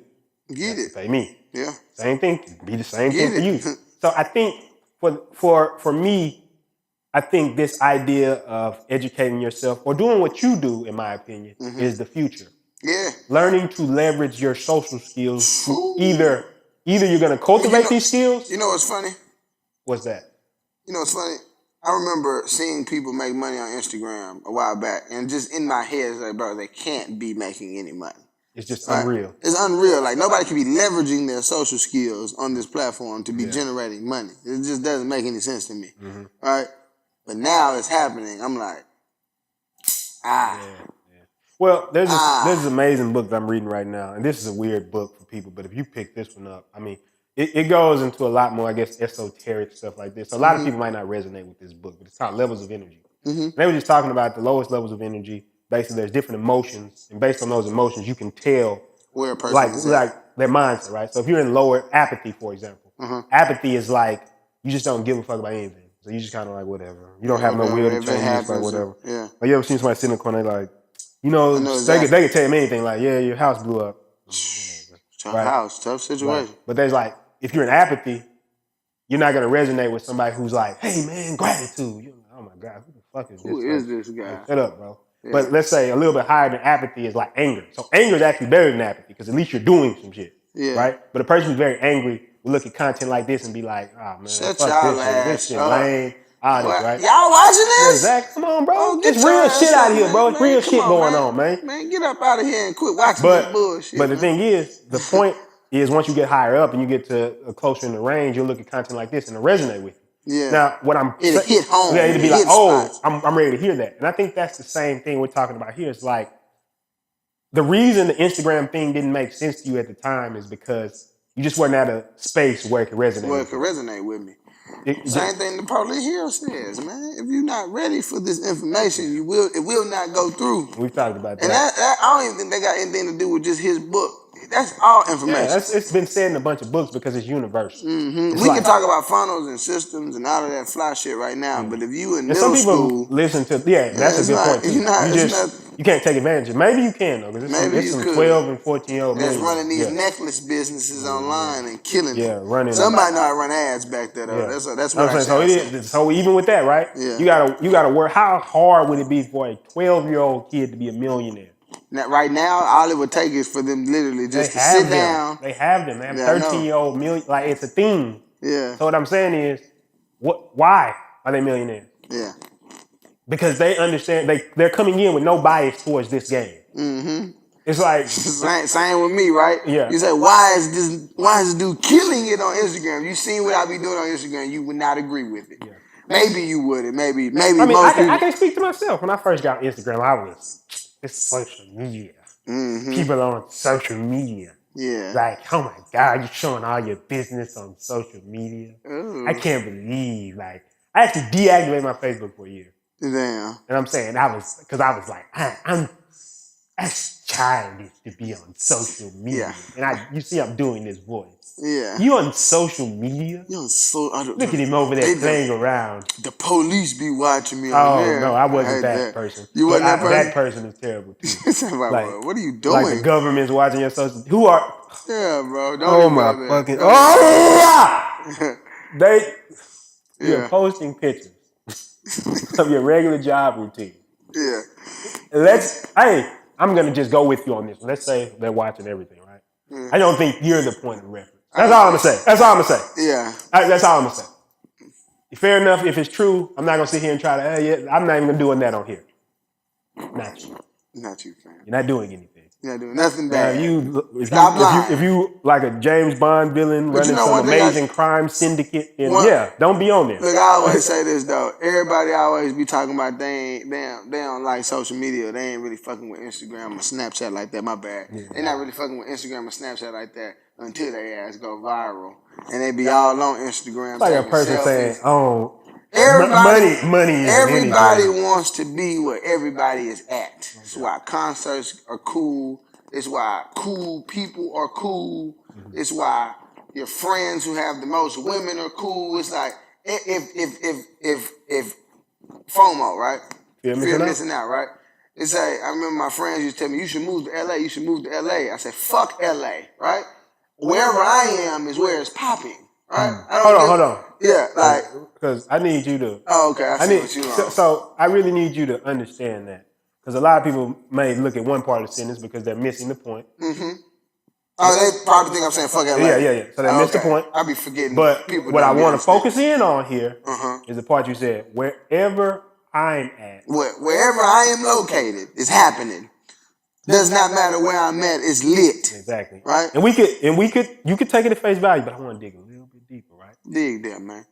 Get it. Pay me. Yeah. Same thing. Be the same thing for you. So I think for me, I think this idea of educating yourself or doing what you do, in my opinion, is the future. Yeah. Learning to leverage your social skills. Either you're going to cultivate these skills. You know what's funny? What's that? You know what's funny? I remember seeing people make money on Instagram a while back, and just in my head, it's like, bro, they can't be making any money. It's just unreal. It's unreal. Like, nobody can be leveraging their social skills on this platform to be generating money. It just doesn't make any sense to me. Right? But now it's happening. I'm like, Well, there's this amazing book that I'm reading right now, and this is a weird book for people, but if you pick this one up, I mean, it goes into a lot more, I guess, esoteric stuff like this. So a lot of people might not resonate with this book, but it's called Levels of Energy. They were just talking about the lowest levels of energy. Basically, there's different emotions, and based on those emotions, you can tell where a person is like their mindset, right? So if you're in lower apathy, for example, apathy is like you just don't give a fuck about anything. So you just kind of like whatever. You don't have no will to change. Just like whatever. Yeah. Like you ever seen somebody sit in the corner like, you know, they could tell them anything like, yeah, your house blew up. Tough house, tough situation. Right. But there's like, if you're in apathy, you're not going to resonate with somebody who's like, hey, man, gratitude. You're like, oh, my God, who the fuck is this? Who is this guy? Like, shut up, bro. Yeah. But let's say a little bit higher than apathy is like anger. So anger is actually better than apathy because at least you're doing some shit, right? But a person who's very angry will look at content like this and be like, oh, man, this shit lame. All this, right? Y'all watching this? Exactly. Come on, bro. It's real shit out here, bro. It's real shit going on, man. Man, get up out of here and quit watching this bullshit. But the thing is, the point is once you get higher up and you get to closer in the range, you'll look at content like this and it'll resonate with you. Yeah. Now, what it'll hit home. Yeah, it'll be like, I'm ready to hear that. And I think that's the same thing we're talking about here. It's like the reason the Instagram thing didn't make sense to you at the time is because you just weren't at a space where it could resonate. With me. Same thing the police here says, man. If you're not ready for this information, it will not go through. We've talked about that. And I don't even think they got anything to do with just his book. That's all information. Yeah, it's been said in a bunch of books because it's universal. We can talk about funnels and systems and all of that fly shit right now, but if you in and middle some people school, listen to that's a good point too. You can't take advantage of it. Maybe you can though, because there's some 12 and 14-year-old that's running these necklace businesses online and killing them. Yeah, running. Somebody know how to run ads back there though. That's what I'm saying. So even with that, right? Yeah. You gotta work. How hard would it be for a 12-year-old kid to be a millionaire? Now, right now, all it would take is for them literally just to sit down. They have them. They have 13-year-old million. Like it's a thing. Yeah. So what I'm saying is, why are they millionaires? Yeah. Because they understand they're coming in with no bias towards this game. Mm-hmm. It's like same with me, right? Yeah. You say, why is this dude killing it on Instagram? You seen what I be doing on Instagram, you would not agree with it. Yeah. Maybe you wouldn't. Maybe. I mean, I can speak to myself. When I first got on Instagram, it's social media. Mm-hmm. People on social media. Yeah. Like, oh my God, you're showing all your business on social media. Ooh. I can't believe, like, I had to deactivate my Facebook for a year. Damn. And I'm saying because I was like, that's childish to be on social media. Yeah. And you see I'm doing this voice. Yeah. You on social media? Look at him over there playing around. The police be watching me on there. Oh, no, I wasn't that person. You wasn't that person? That person is terrible, too. Like, what are you doing? Like the government's watching your social... Who are... Yeah, bro. Don't my fucking... Oh! You're posting pictures of your regular job routine. Yeah. I'm going to just go with you on this. Let's say they're watching everything, right? I don't think you're the point of reference. That's all I'm going to say. Yeah. That's all I'm going to say. Fair enough. If it's true, I'm not going to sit here and try to, I'm not even doing that on here. Not you. Not you, fam. You're not doing anything. You're not doing nothing bad. If you like a James Bond villain running some amazing crime syndicate, don't be on there. Look, I always say this though. Everybody always be talking about they don't like social media. They ain't really fucking with Instagram or Snapchat like that. My bad. Yeah. They not really fucking with Instagram or Snapchat like that until they ass go viral. And they be all on Instagram. Like a person saying, money is everybody wants to be where everybody is at. That's why concerts are cool. It's why cool people are cool. It's why your friends who have the most women are cool. It's like if FOMO, right? Fear of missing out, right? It's like I remember my friends used to tell me, you should move to LA, you should move to LA. I said, fuck LA, right? Wherever I am is where it's popping. Right? Hold on. Yeah, like because I need you to. Oh, okay. I see what you want. So I really need you to understand that because a lot of people may look at one part of the sentence because they're missing the point. Mm-hmm. Oh, they probably think I'm saying fuck LA. Yeah. So they missed the point. I be forgetting. But what I want to focus in on here is the part you said. Wherever I'm at, wherever I am located, is happening. Does not matter where I'm at. It's lit. Exactly. Right. And you could take it at face value, but I want to dig a little bit deeper, right? Dig there, man.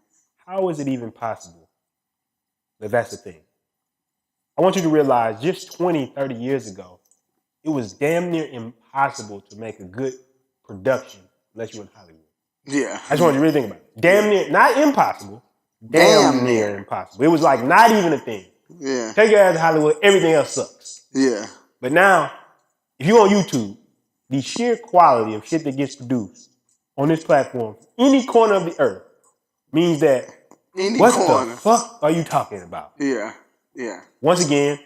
How is it even possible that that's the thing? I want you to realize just 20, 30 years ago, it was damn near impossible to make a good production unless you were in Hollywood. Yeah. I just want you to really think about it. Damn near, not impossible. Damn near impossible. It was like not even a thing. Yeah. Take your ass to Hollywood, everything else sucks. Yeah. But now, if you're on YouTube, the sheer quality of shit that gets produced on this platform, any corner of the earth, means that what the fuck are you talking about? Yeah. Once again,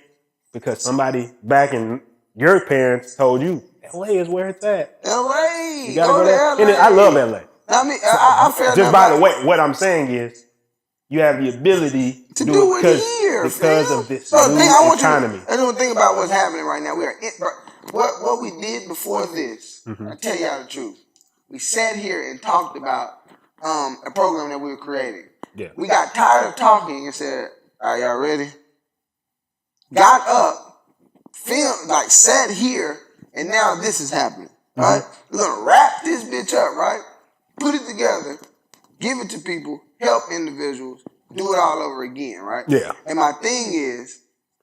because somebody back in your parents told you, LA is where it's at. LA. You gotta go there. And I love LA. I mean, I feel just by the way, what I'm saying is, you have the ability to do it here because of this new economy. I don't think about what's happening right now. What we did before this. I tell y'all the truth. We sat here and talked about a program that we were creating. Yeah. We got tired of talking and said, "Are y'all ready?" Got up, sat here, and now this is happening. Right? We're gonna wrap this bitch up, right? Put it together, give it to people, help individuals, do it all over again, right? Yeah. And my thing is,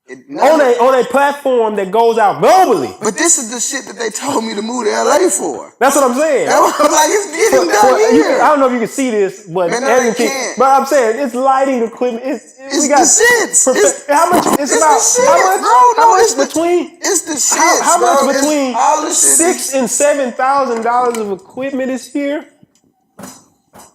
on a platform that goes out globally. But this is the shit that they told me to move to LA for. That's what I'm saying. I'm like, it's getting done here. I don't know if you can see this, but Man, everything. But I'm saying it's lighting equipment. It's the shits. How much? It's about the shits, how much between? It's the shits. How much between $6,000 and $7,000 of equipment is here?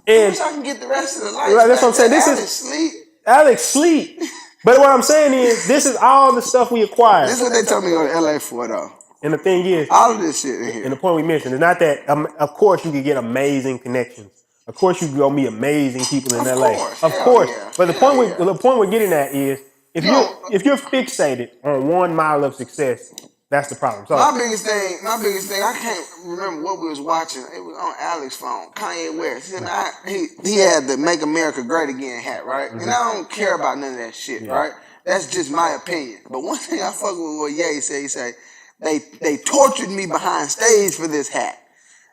And I wish I can get the rest of the life. That's what I'm saying. Alex sleep. But what I'm saying is, this is all the stuff we acquired. This is what they told me to go to LA for, though. And the thing is, all of this shit in here. And the point we mentioned is not that. Of course, you could get amazing connections. Of course, you can go meet amazing people in LA. Of course. Yeah. But the point we're getting at is, if you're fixated on 1 mile of success, that's the problem. So my biggest thing, I can't remember what we was watching. It was on Alex's phone. Kanye West. He had the "Make America Great Again" hat, right? Mm-hmm. And I don't care about none of that shit, right? That's just my opinion. But one thing I fuck with what Ye said, he say, they tortured me behind stage for this hat.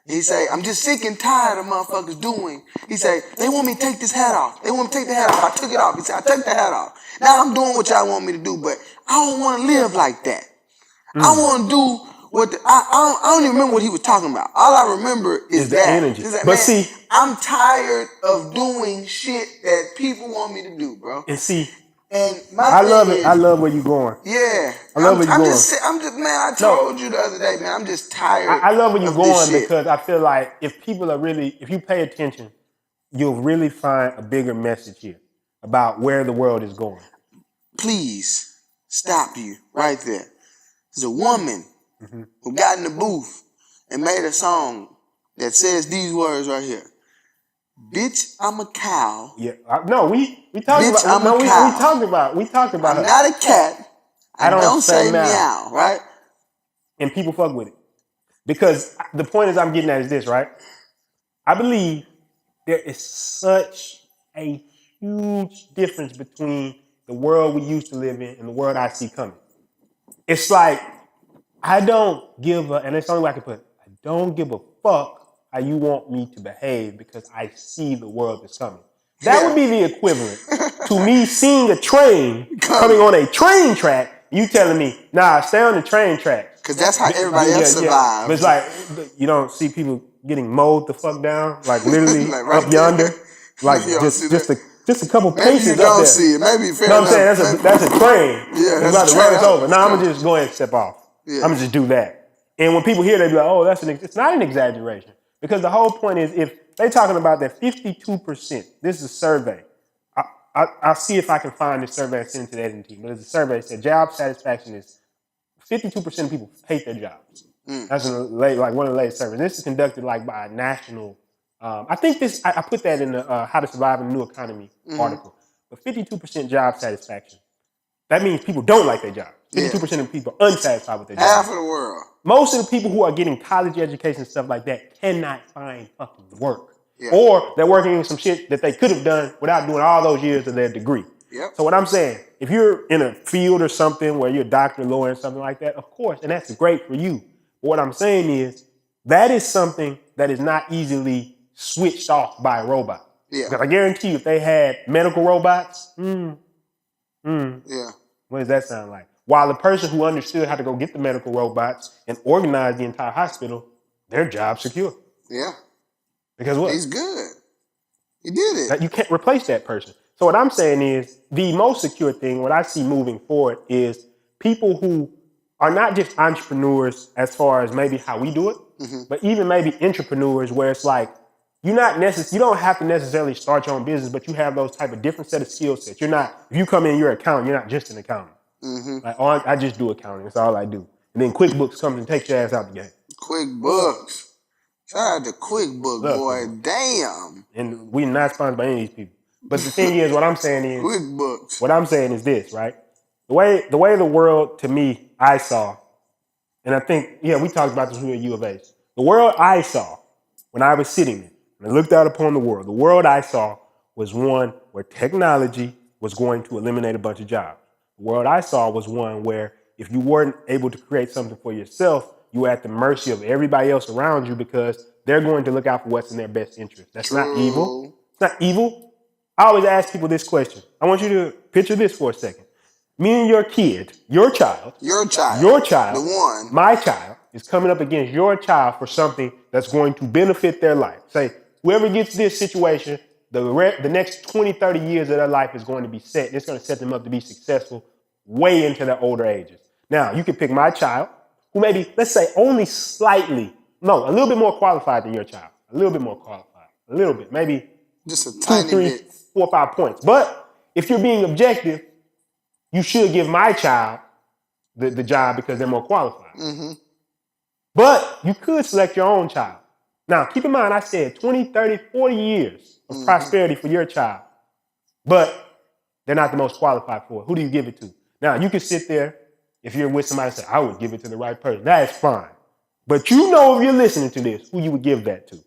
He say, I'm just sick and tired of motherfuckers doing. He say, they want me to take this hat off. They want me to take the hat off. I took it off. He said, I took the hat off. Now I'm doing what y'all want me to do, but I don't want to live like that. I want to do what I don't even remember what he was talking about. All I remember is the energy. Like, but man, see, I'm tired of doing shit that people want me to do, bro. And see, and I love it. I love where you're going. Yeah, I love where you're going. Man. I told you the other day, man. I'm just tired. I love where you're going because I feel like if you pay attention, you'll really find a bigger message here about where the world is going. Please stop you right there. There's a woman who got in the booth and made a song that says these words right here. Bitch, I'm a cow. Yeah, no, we talked Bitch, about. I'm a cow. We talked about. I'm not a cat. I don't say meow, right? And people fuck with it because the point is I'm getting at is this, right? I believe there is such a huge difference between the world we used to live in and the world I see coming. It's like, I don't give and it's the only way I can put it, I don't give a fuck how you want me to behave because I see the world that's coming. That would be the equivalent to me seeing a train coming on a train track, you telling me, nah, stay on the train track. Because that's how everybody else survives. But it's like, you don't see people getting mowed the fuck down, like literally like right up yonder. Like just a couple paces up there. Maybe you don't see it. Maybe fair enough. I'm saying that's a train. Yeah, that's about to run us over. Now I'm gonna just go ahead and step off. Yeah. I'm gonna just do that. And when people hear, they be like, "Oh, it's not an exaggeration." Because the whole point is, if they talking about that 52%, this is a survey. I'll see if I can find this survey and send it to the editing team. But it's a survey that said job satisfaction is 52% of people hate their jobs. That's one of the latest surveys. This is conducted by a national. I think this. I put that in the How to Survive in the New Economy article. But 52% job satisfaction. That means people don't like their job. 52% of people are unsatisfied with their job. Half of the world. Most of the people who are getting college education and stuff like that cannot find fucking work. Yeah. Or they're working in some shit that they could have done without doing all those years of their degree. Yep. So what I'm saying, if you're in a field or something where you're a doctor, lawyer, something like that, of course, and that's great for you. But what I'm saying is, that is something that is not easily switched off by a robot. Yeah. Because I guarantee you, if they had medical robots, yeah. What does that sound like? While the person who understood how to go get the medical robots and organize the entire hospital, their job's secure. Yeah. Because what? He's good. He did it. You can't replace that person. So what I'm saying is, the most secure thing, what I see moving forward, is people who are not just entrepreneurs as far as maybe how we do it, but even maybe entrepreneurs where it's like, you don't have to necessarily start your own business, but you have those type of different set of skill sets. You're not, if you come in, you're an accountant, you're not just an accountant. I just do accounting. That's all I do. And then QuickBooks comes and takes your ass out the game. QuickBooks. Shout out to QuickBooks, boy. Damn. And we're not sponsored by any of these people. But the thing is, what I'm saying is, QuickBooks. What I'm saying is this, right? The way the world, to me, I saw, and I think, we talked about this when we were at U of A. The world I saw when I was sitting there, and I looked out upon the world I saw was one where technology was going to eliminate a bunch of jobs. The world I saw was one where if you weren't able to create something for yourself, you were at the mercy of everybody else around you because they're going to look out for what's in their best interest. That's not evil. It's not evil. I always ask people this question. I want you to picture this for a second. Me and your kid, your child, the one, my child, is coming up against your child for something that's going to benefit their life. Say, whoever gets this situation, the next 20, 30 years of their life is going to be set. And it's going to set them up to be successful way into their older ages. Now, you can pick my child, who maybe, let's say, only slightly, no, a little bit more qualified than your child. A little bit more qualified. A little bit. Maybe just a tiny 2, 3, bit. 4, 5 points. But if you're being objective, you should give my child the job because they're more qualified. Mm-hmm. But you could select your own child. Now, keep in mind, I said 20, 30, 40 years of prosperity for your child. But they're not the most qualified for it. Who do you give it to? Now, you can sit there, if you're with somebody and say, I would give it to the right person. That's fine. But you know if you're listening to this, who you would give that to.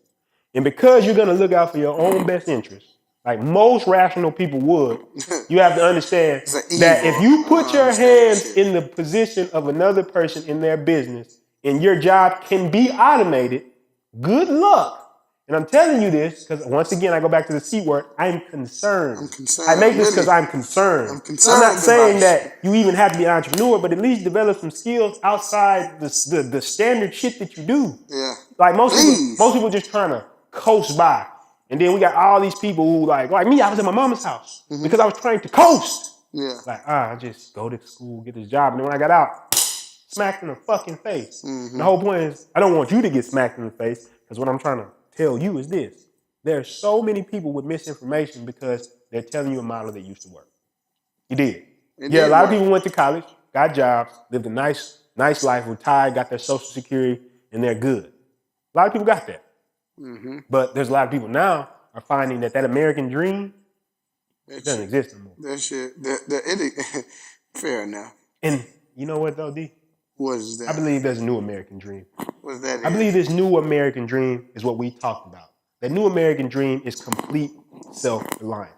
And because you're going to look out for your own best interest, like most rational people would, you have to understand that if you put your hands in the position of another person in their business and your job can be automated, good luck. And I'm telling you this because, once again, I go back to the C word, I'm concerned. I make this because I'm concerned. I'm not saying that you even have to be an entrepreneur, but at least develop some skills outside the standard shit that you do. Yeah. Like most people just trying to coast by. And then we got all these people who like me, I was at my mama's house because I was trying to coast. Yeah. Like, I just go to school, get this job. And then when I got out, smacked in the fucking face. And the whole point is, I don't want you to get smacked in the face because what I'm trying to tell you is this. There's so many people with misinformation because they're telling you a model that used to work. You did. A lot of people went to college, got jobs, lived a nice life, retired, got their Social Security, and they're good. A lot of people got that. But there's a lot of people now are finding that American dream doesn't exist anymore. That shit, fair enough. And you know what though, D? What is that? I believe there's a new American dream. What's that? I believe this new American dream is what we talked about. That new American dream is complete self-reliance.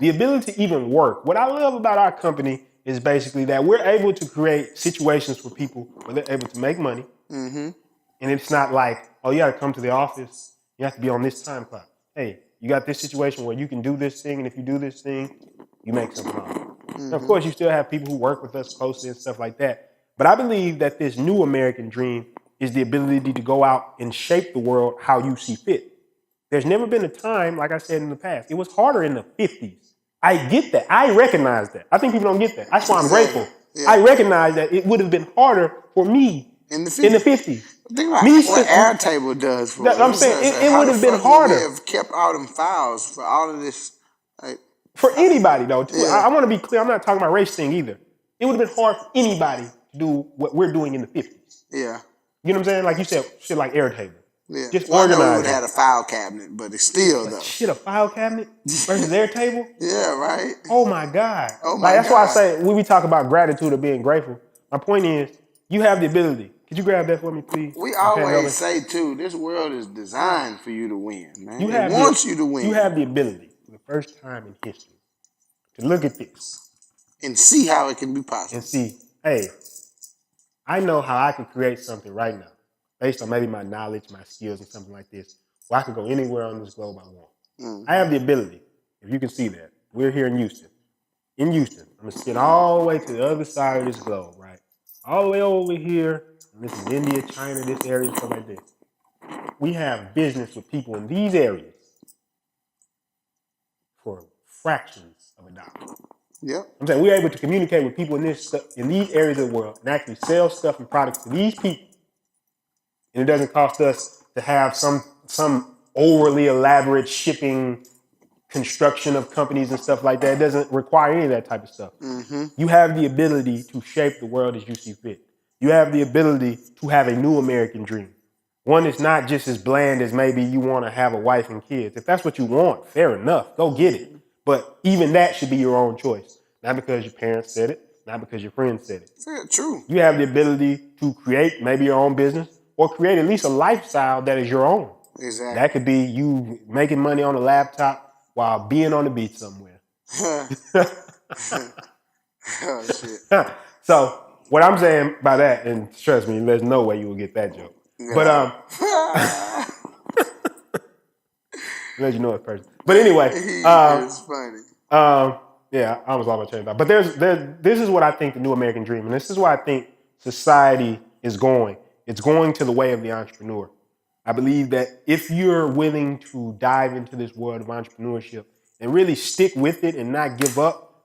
The ability to even work. What I love about our company is basically that we're able to create situations for people where they're able to make money. And it's not like, oh, you got to come to the office. You have to be on this time clock. Hey, you got this situation where you can do this thing, and if you do this thing, you make something wrong. Now, of course, you still have people who work with us closely and stuff like that. But I believe that this new American dream is the ability to go out and shape the world how you see fit. There's never been a time, like I said in the past, it was harder in the 50s. I get that. I recognize that. I think people don't get that. That's why I'm grateful. Yeah. I recognize that it would have been harder for me in the 50s. Think about what Airtable does for us. I'm saying it would have been harder. We have kept all them files for all of this. For anybody, though. Yeah. I want to be clear. I'm not talking about race thing either. It would have been hard for anybody to do what we're doing in the 50s. Yeah. You know what I'm saying? Like you said, shit like Airtable. Yeah. Just organize. I know it had a file cabinet, but it's still though. Shit, a file cabinet versus Airtable? Yeah, right. Oh my God. Oh my God. That's why I say when we talk about gratitude or being grateful, my point is you have the ability. Could you grab that for me, please? We always say too, this world is designed for you to win, man. It wants you to win. You have the ability for the first time in history to look at this and see how it can be possible. And see, hey, I know how I can create something right now based on maybe my knowledge, my skills, and something like this, where I can go anywhere on this globe I want. I have the ability, if you can see that. We're here in Houston. I'm going to sit all the way to the other side of this globe, right? All the way over here. This is India, China, this area, stuff like this. We have business with people in these areas for fractions of a dollar. Yep. I'm saying we're able to communicate with people in these areas of the world and actually sell stuff and products to these people. And it doesn't cost us to have some overly elaborate shipping construction of companies and stuff like that. It doesn't require any of that type of stuff. You have the ability to shape the world as you see fit. You have the ability to have a new American dream. One that's not just as bland as maybe you want to have a wife and kids. If that's what you want, fair enough. Go get it. But even that should be your own choice. Not because your parents said it, not because your friends said it. Yeah, true. You have the ability to create maybe your own business or create at least a lifestyle that is your own. Exactly. That could be you making money on a laptop while being on the beach somewhere. Oh, shit. So, what I'm saying by that, and trust me, there's no way you will get that joke. No. But let you know it first. But anyway, it's funny. Yeah, I was all about to change. But this is what I think the new American dream, and this is why I think society is going. It's going to the way of the entrepreneur. I believe that if you're willing to dive into this world of entrepreneurship and really stick with it and not give up,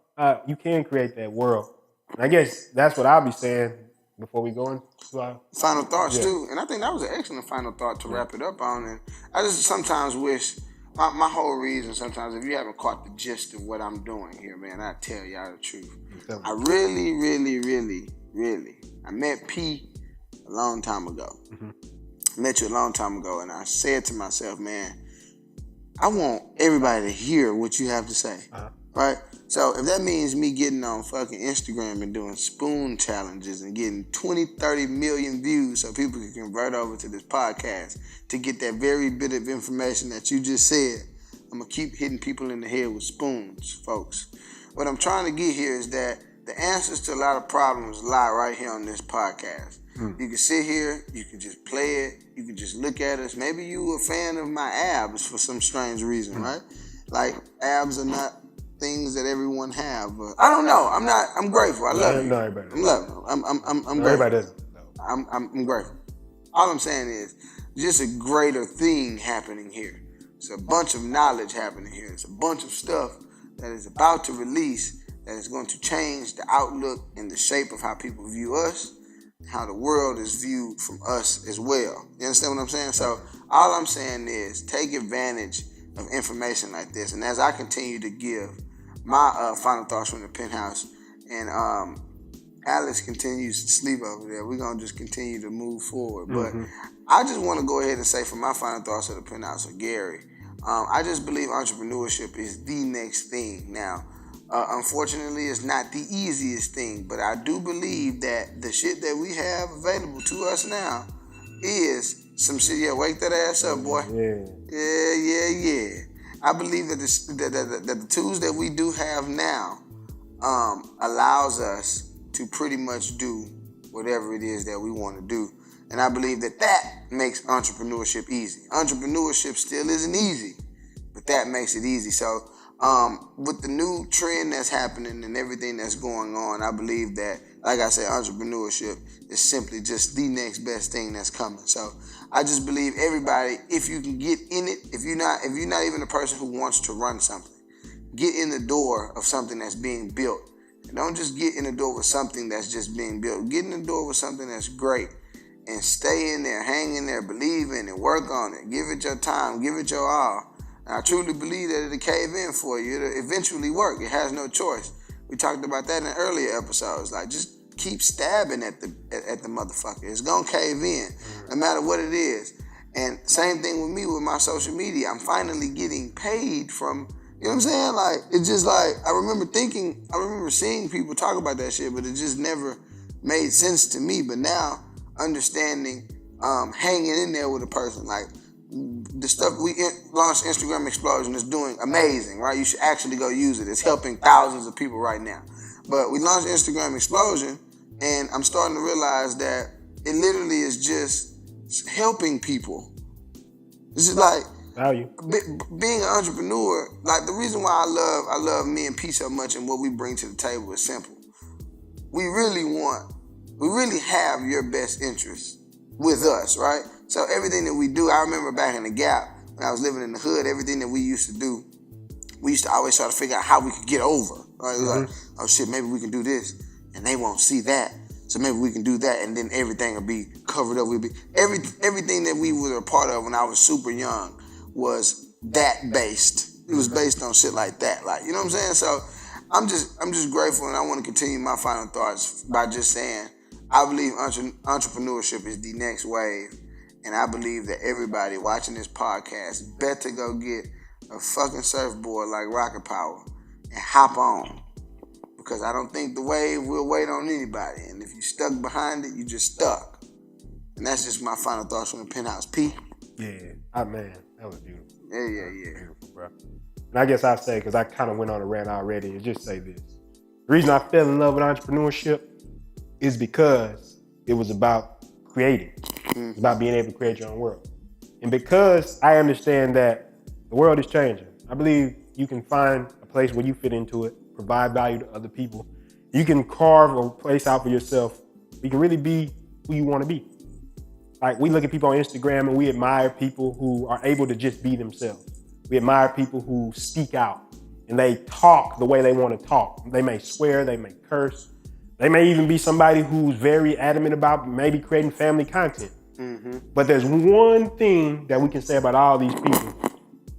you can create that world. And I guess that's what I'll be saying before we go into our final thoughts too. And I think that was an excellent final thought to wrap it up on. And I just sometimes wish my whole reason sometimes, if you haven't caught the gist of what I'm doing here, man, I tell y'all the truth. I really, really, really, really, I met P a long time ago. Met you a long time ago, and I said to myself, man, I want everybody to hear what you have to say, right? So if that means me getting on fucking Instagram and doing spoon challenges and getting 20, 30 million views so people can convert over to this podcast to get that very bit of information that you just said, I'm going to keep hitting people in the head with spoons, folks. What I'm trying to get here is that the answers to a lot of problems lie right here on this podcast. You can sit here, you can just play it, you can just look at us. Maybe you a fan of my abs for some strange reason, right? Like, abs are not things that everyone have, but I don't know. I'm grateful. I love you. No, everybody I'm grateful. Everybody doesn't. I'm grateful. All I'm saying is just a greater thing happening here. It's a bunch of knowledge happening here. It's a bunch of stuff that is about to release that is going to change the outlook and the shape of how people view us, how the world is viewed from us as well. You understand what I'm saying? So all I'm saying is take advantage of information like this. And as I continue to give my final thoughts from the Penthouse, and Alice continues to sleep over there, we're going to just continue to move forward. But I just want to go ahead and say for my final thoughts of the Penthouse or Gary, I just believe entrepreneurship is the next thing. Now, unfortunately, it's not the easiest thing, but I do believe that the shit that we have available to us now is some shit. Yeah, wake that ass up, boy. Yeah. I believe that the tools that we do have now allows us to pretty much do whatever it is that we want to do. And I believe that makes entrepreneurship easy. Entrepreneurship still isn't easy, but that makes it easy. So with the new trend that's happening and everything that's going on, I believe that, like I said, entrepreneurship is simply just the next best thing that's coming. So I just believe everybody, if you can get in it, if you're not even a person who wants to run something, get in the door of something that's being built. And don't just get in the door with something that's just being built. Get in the door with something that's great and stay in there, hang in there, believe in it, work on it, give it your time, give it your all. And I truly believe that it'll cave in for you. It'll eventually work. It has no choice. We talked about that in earlier episodes. Like, just keep stabbing at the motherfucker. It's gonna cave in, no matter what it is. And same thing with me with my social media. I'm finally getting paid from, you know what I'm saying? Like, it's just like, I remember seeing people talk about that shit, but it just never made sense to me. But now, understanding, hanging in there with a person, like, the stuff we launched, Instagram Explosion, is doing amazing, right? You should actually go use it. It's helping thousands of people right now. But we launched Instagram Explosion, and I'm starting to realize that it literally is just helping people. This is like value. Being an entrepreneur. Like, the reason why I love me and P so much and what we bring to the table is simple. We really have your best interests with us, right? So everything that we do, I remember back in the Gap, when I was living in the hood, everything that we used to do, we used to always try to figure out how we could get over. Right? It was like, oh shit, maybe we can do this, and they won't see that. So maybe we can do that, and then everything will be covered up. Everything that we were a part of when I was super young was that based. It was based on shit like that. Like, you know what I'm saying? So I'm just grateful, and I want to continue my final thoughts by just saying, I believe entrepreneurship is the next wave. And I believe that everybody watching this podcast better go get a fucking surfboard like Rocket Power and hop on. Because I don't think the wave will wait on anybody. And if you stuck behind it, you just stuck. And that's just my final thoughts from the Penthouse. P. Yeah. Man, that was beautiful. Yeah. Beautiful, bro. And I guess I'll say, because I kind of went on a rant already, and just say this. The reason I fell in love with entrepreneurship is because it was about creating. It's about being able to create your own world. And because I understand that the world is changing, I believe you can find a place where you fit into it provide value to other people. You can carve a place out for yourself. You can really be who you want to be. Like, we look at people on Instagram and we admire people who are able to just be themselves. We admire people who speak out and they talk the way they want to talk. They may swear, they may curse. They may even be somebody who's very adamant about maybe creating family content. Mm-hmm. But there's one thing that we can say about all these people,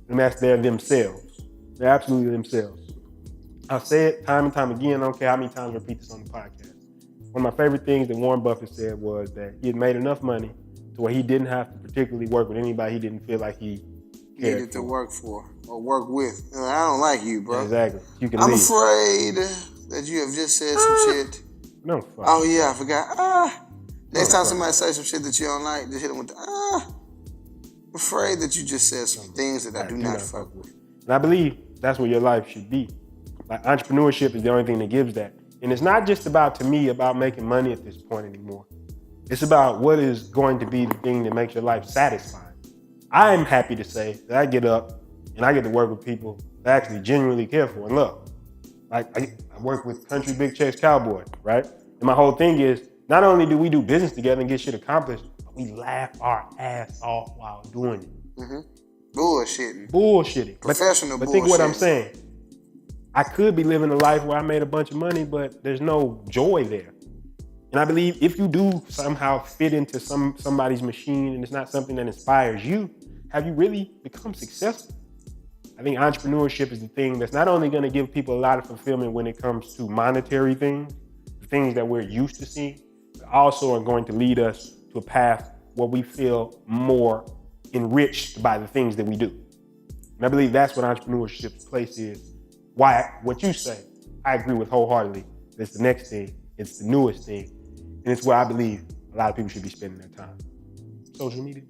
and that's they're themselves. They're absolutely themselves. I've said time and time again, I don't care how many times I repeat this on the podcast. One of my favorite things that Warren Buffett said was that he had made enough money to where he didn't have to particularly work with anybody he didn't feel like he needed to work for or work with. I don't like you, bro. Exactly. You can I'm leave. Afraid that you have just said some shit. No, fuck. Oh yeah, I forgot. Next time somebody says some shit that you don't like, just hit them with the afraid that you just said some things that I do not fuck with. And I believe that's what your life should be. Like, entrepreneurship is the only thing that gives that. And it's not just about, to me, about making money at this point anymore. It's about what is going to be the thing that makes your life satisfying. I'm happy to say that I get up and I get to work with people that I actually genuinely care for. And look, like, I work with Country Big Checks Cowboy, right? And my whole thing is, not only do we do business together and get shit accomplished, but we laugh our ass off while doing it. Mm-hmm. Bullshitting. Professional bullshit. But think what I'm saying. I could be living a life where I made a bunch of money, but there's no joy there. And I believe if you do somehow fit into somebody's machine and it's not something that inspires you, have you really become successful? I think entrepreneurship is the thing that's not only going to give people a lot of fulfillment when it comes to monetary things, the things that we're used to seeing, but also are going to lead us to a path where we feel more enriched by the things that we do. And I believe that's what entrepreneurship's place is. Why, what you say, I agree with wholeheartedly. It's the next thing, it's the newest thing, and it's where I believe a lot of people should be spending their time. Social media.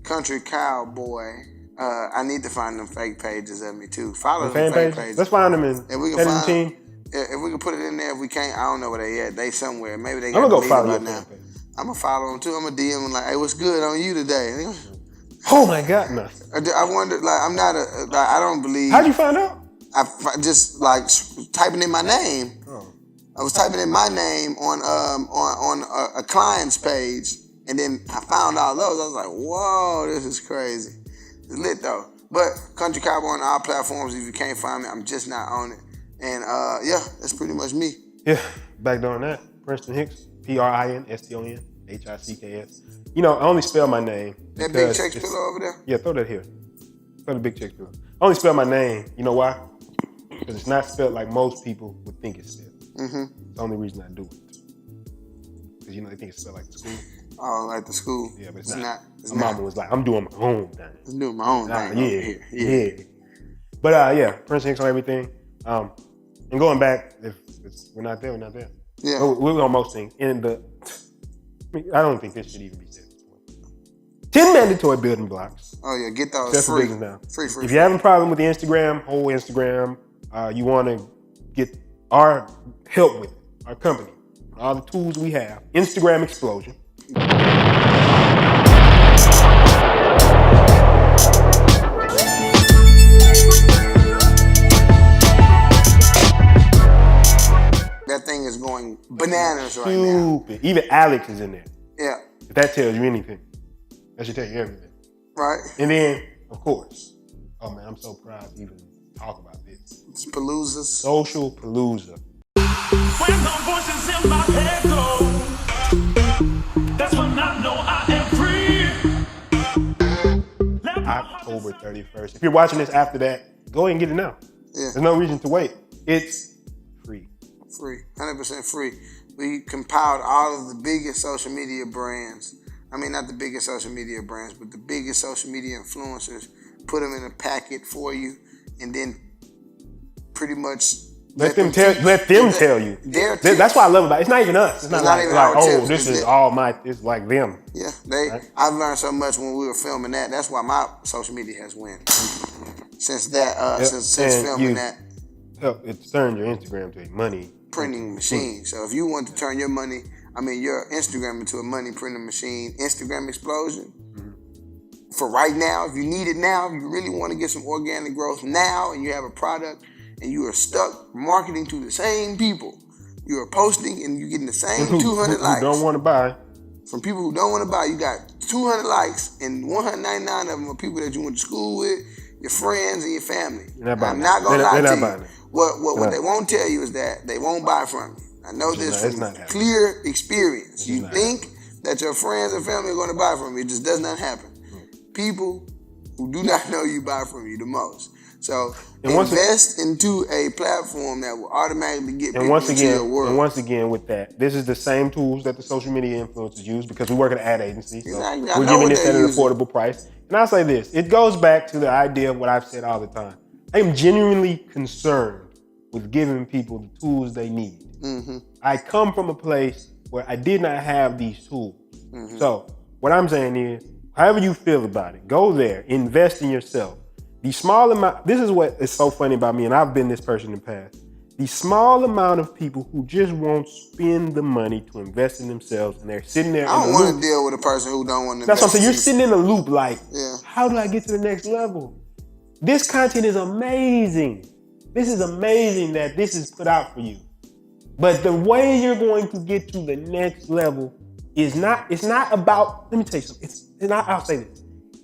Country Cowboy. I need to find them fake pages of me too. Follow them fake pages. Let's find them in if we can find team. If we can put it in there, if we can't, I don't know where they at. They somewhere. Maybe they got to leave right now. I'm going to follow them too. I'm going to DM them like, hey, what's good on you today? Oh my God, no. I wonder, like, I'm not I don't believe. How'd you find out? I just like typing in my name. Oh. I was typing in my name on a client's page, and then I found all those. I was like, whoa, this is crazy. It's lit though. But Country Cowboy on all platforms. If you can't find me, I'm just not on it. And yeah, that's pretty much me. Yeah, back on that. Prinston Hicks, Prinston Hicks. You know, I only spell my name. That big checks pillow over there? Yeah, throw that here. Throw the big checks pillow. I only spell my name. You know why? Because it's not spelled like most people would think it's spelled. Mm-hmm. It's the only reason I do it. Because, you know, they think it's spelled like the school. Oh, like the school? Yeah, but it's not. My mama was like, I'm doing my own thing. I'm doing my own thing. Yeah. But yeah, Prinston Hicks on everything. And going back, if we're not there, we're not there. Yeah. We're on most things. I don't think this should even be said. 10 mandatory building blocks. Oh yeah, get those free. Now. Free. If you're having a problem with the whole Instagram, you want to get our help with it, our company, all the tools we have. Instagram Explosion. That thing is going bananas right now. Even Alex is in there. Yeah. If that tells you anything, that should tell you everything. Right. And then, of course, oh man, I'm so proud to even talk about this. It's Paloozas. Social Palooza. When the voices in my head go, that's when I know I am free. October 31st. If you're watching this after that, go ahead and get it now. Yeah. There's no reason to wait. It's free. Free. 100% free. We compiled all of the biggest social media brands. I mean, not the biggest social media brands, but the biggest social media influencers. Put them in a packet for you, and then pretty much let them tell you. That's what I love about it. It's not even us. It's not like oh, this is all my. It's like them. Yeah, right? I've learned so much when we were filming that. That's why my social media has went since that. Since filming that. It's turned your Instagram to a money printing machine. So if you want to turn your Instagram into a money printing machine, Instagram Explosion. For right now, if you need it now, if you really want to get some organic growth now and you have a product and you are stuck marketing to the same people. You are posting and you're getting the same 200 likes. Who don't want to buy. From people who don't want to buy, you got 200 likes, and 199 of them are people that you went to school with, your friends, and your family. I'm not going to lie to you. What they won't tell you is that they won't buy from you. I know this from clear experience. You think that your friends and family are going to buy from you. It just does not happen. People who do not know you buy from you the most. So invest into a platform that will automatically get people into your world. And once again, with that, this is the same tools that the social media influencers use because we work at an ad agency. So we're giving this at an affordable price. And I'll say this, it goes back to the idea of what I've said all the time. I am genuinely concerned with giving people the tools they need. Mm-hmm. I come from a place where I did not have these tools. Mm-hmm. So what I'm saying is, however you feel about it, go there, invest in yourself. The small amount, this is what is so funny about me, and I've been this person in the past. The small amount of people who just won't spend the money to invest in themselves, and they're sitting there. I don't want to deal with a person who don't want to invest. That's what I'm saying. You're sitting in a loop like, how do I get to the next level? This content is amazing. This is amazing that this is put out for you. But the way you're going to get to the next level is not, it's not about, let me tell you something. It's not, I'll say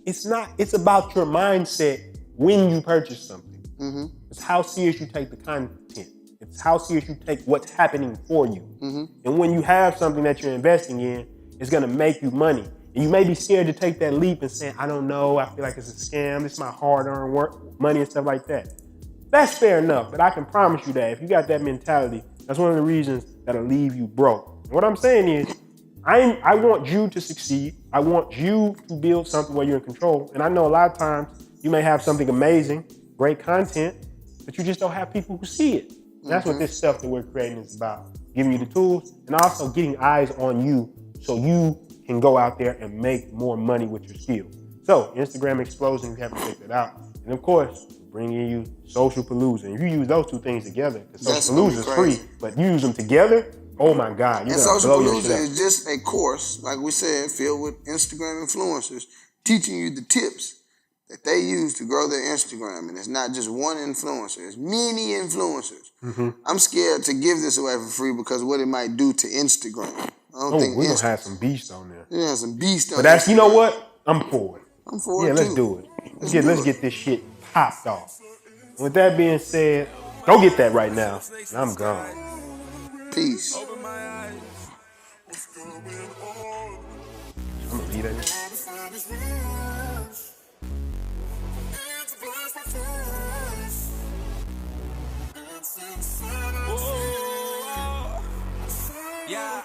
this. It's about your mindset when you purchase something. Mm-hmm. It's how serious you take the content. It's how serious you take what's happening for you. Mm-hmm. And when you have something that you're investing in, it's gonna make you money. And you may be scared to take that leap and say, I don't know, I feel like it's a scam, it's my hard-earned work, money and stuff like that. That's fair enough, but I can promise you that if you got that mentality, that's one of the reasons that'll leave you broke. And what I'm saying is, I want you to succeed. I want you to build something where you're in control. And I know a lot of times you may have something amazing, great content, but you just don't have people who see it. And that's what this stuff that we're creating is about. Giving you the tools and also getting eyes on you so you can go out there and make more money with your skills. So Instagram Explosion, you have to check that out. And of course, bringing you Social Palooza. And if you use those two things together, because Social Palooza is free, but you use them together, oh my God. And Social Palooza is just a course, like we said, filled with Instagram influencers, teaching you the tips that they use to grow their Instagram. And it's not just one influencer, it's many influencers. Mm-hmm. I'm scared to give this away for free because of what it might do to Instagram. I don't think we're going to have some beasts on there. Yeah, some beasts on there. But that's, you know what? I'm for it. I'm for it, let's do it. Let's get this shit popped off. With that being said, go get that right now. And I'm gone. Peace. I'm gonna leave that. Yeah.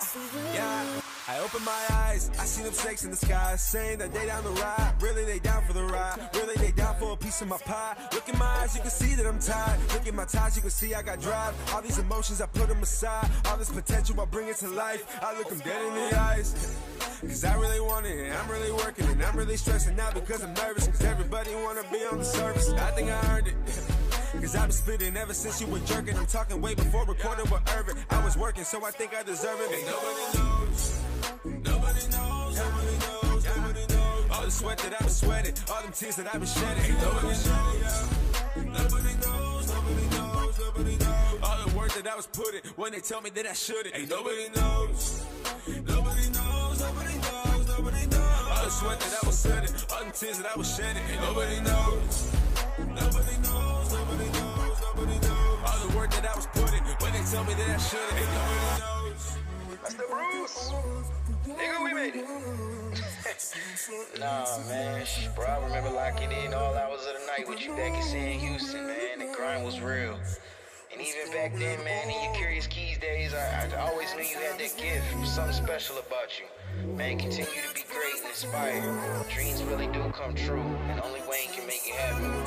I open my eyes, I see them snakes in the sky, saying that they down the ride. Really, they down for the ride. Really, they down for a piece of my pie. Look in my eyes, you can see that I'm tired. Look at my ties, you can see I got drive. All these emotions, I put them aside. All this potential, I bring it to life. I look them dead in the eyes. Cause I really want it, and I'm really working, and I'm really stressing out because I'm nervous. Cause everybody wanna be on the surface. I think I earned it. Cause I've been spitting ever since you were jerking. I'm talking way before recording with Irvin. I was working, so I think I deserve it. Ain't nobody knows. Nobody knows, nobody knows, nobody knows. All the sweat that I've been sweating, all them tears that I've been shedding. Ain't nobody knows. Nobody knows, nobody knows, nobody knows. All the work that I was putting when they tell me that I shouldn't. Ain't nobody knows. Nobody knows, nobody knows, nobody knows. All the sweat that I was sweating, all them tears that I was shedding. Ain't nobody knows. Nobody knows, nobody knows, nobody knows. All the work that I was putting when they tell me that I shouldn't. Ain't nobody knows. That's the rules. Nigga, we made it. Nah, man. Bro, I remember locking in all hours of the night with you back in Houston, man. The grind was real. And even back then, man, in your Curious Keys days, I always knew you had that gift. There was something special about you. Man, continue to be great and inspired. Dreams really do come true, and only Wayne can make it happen.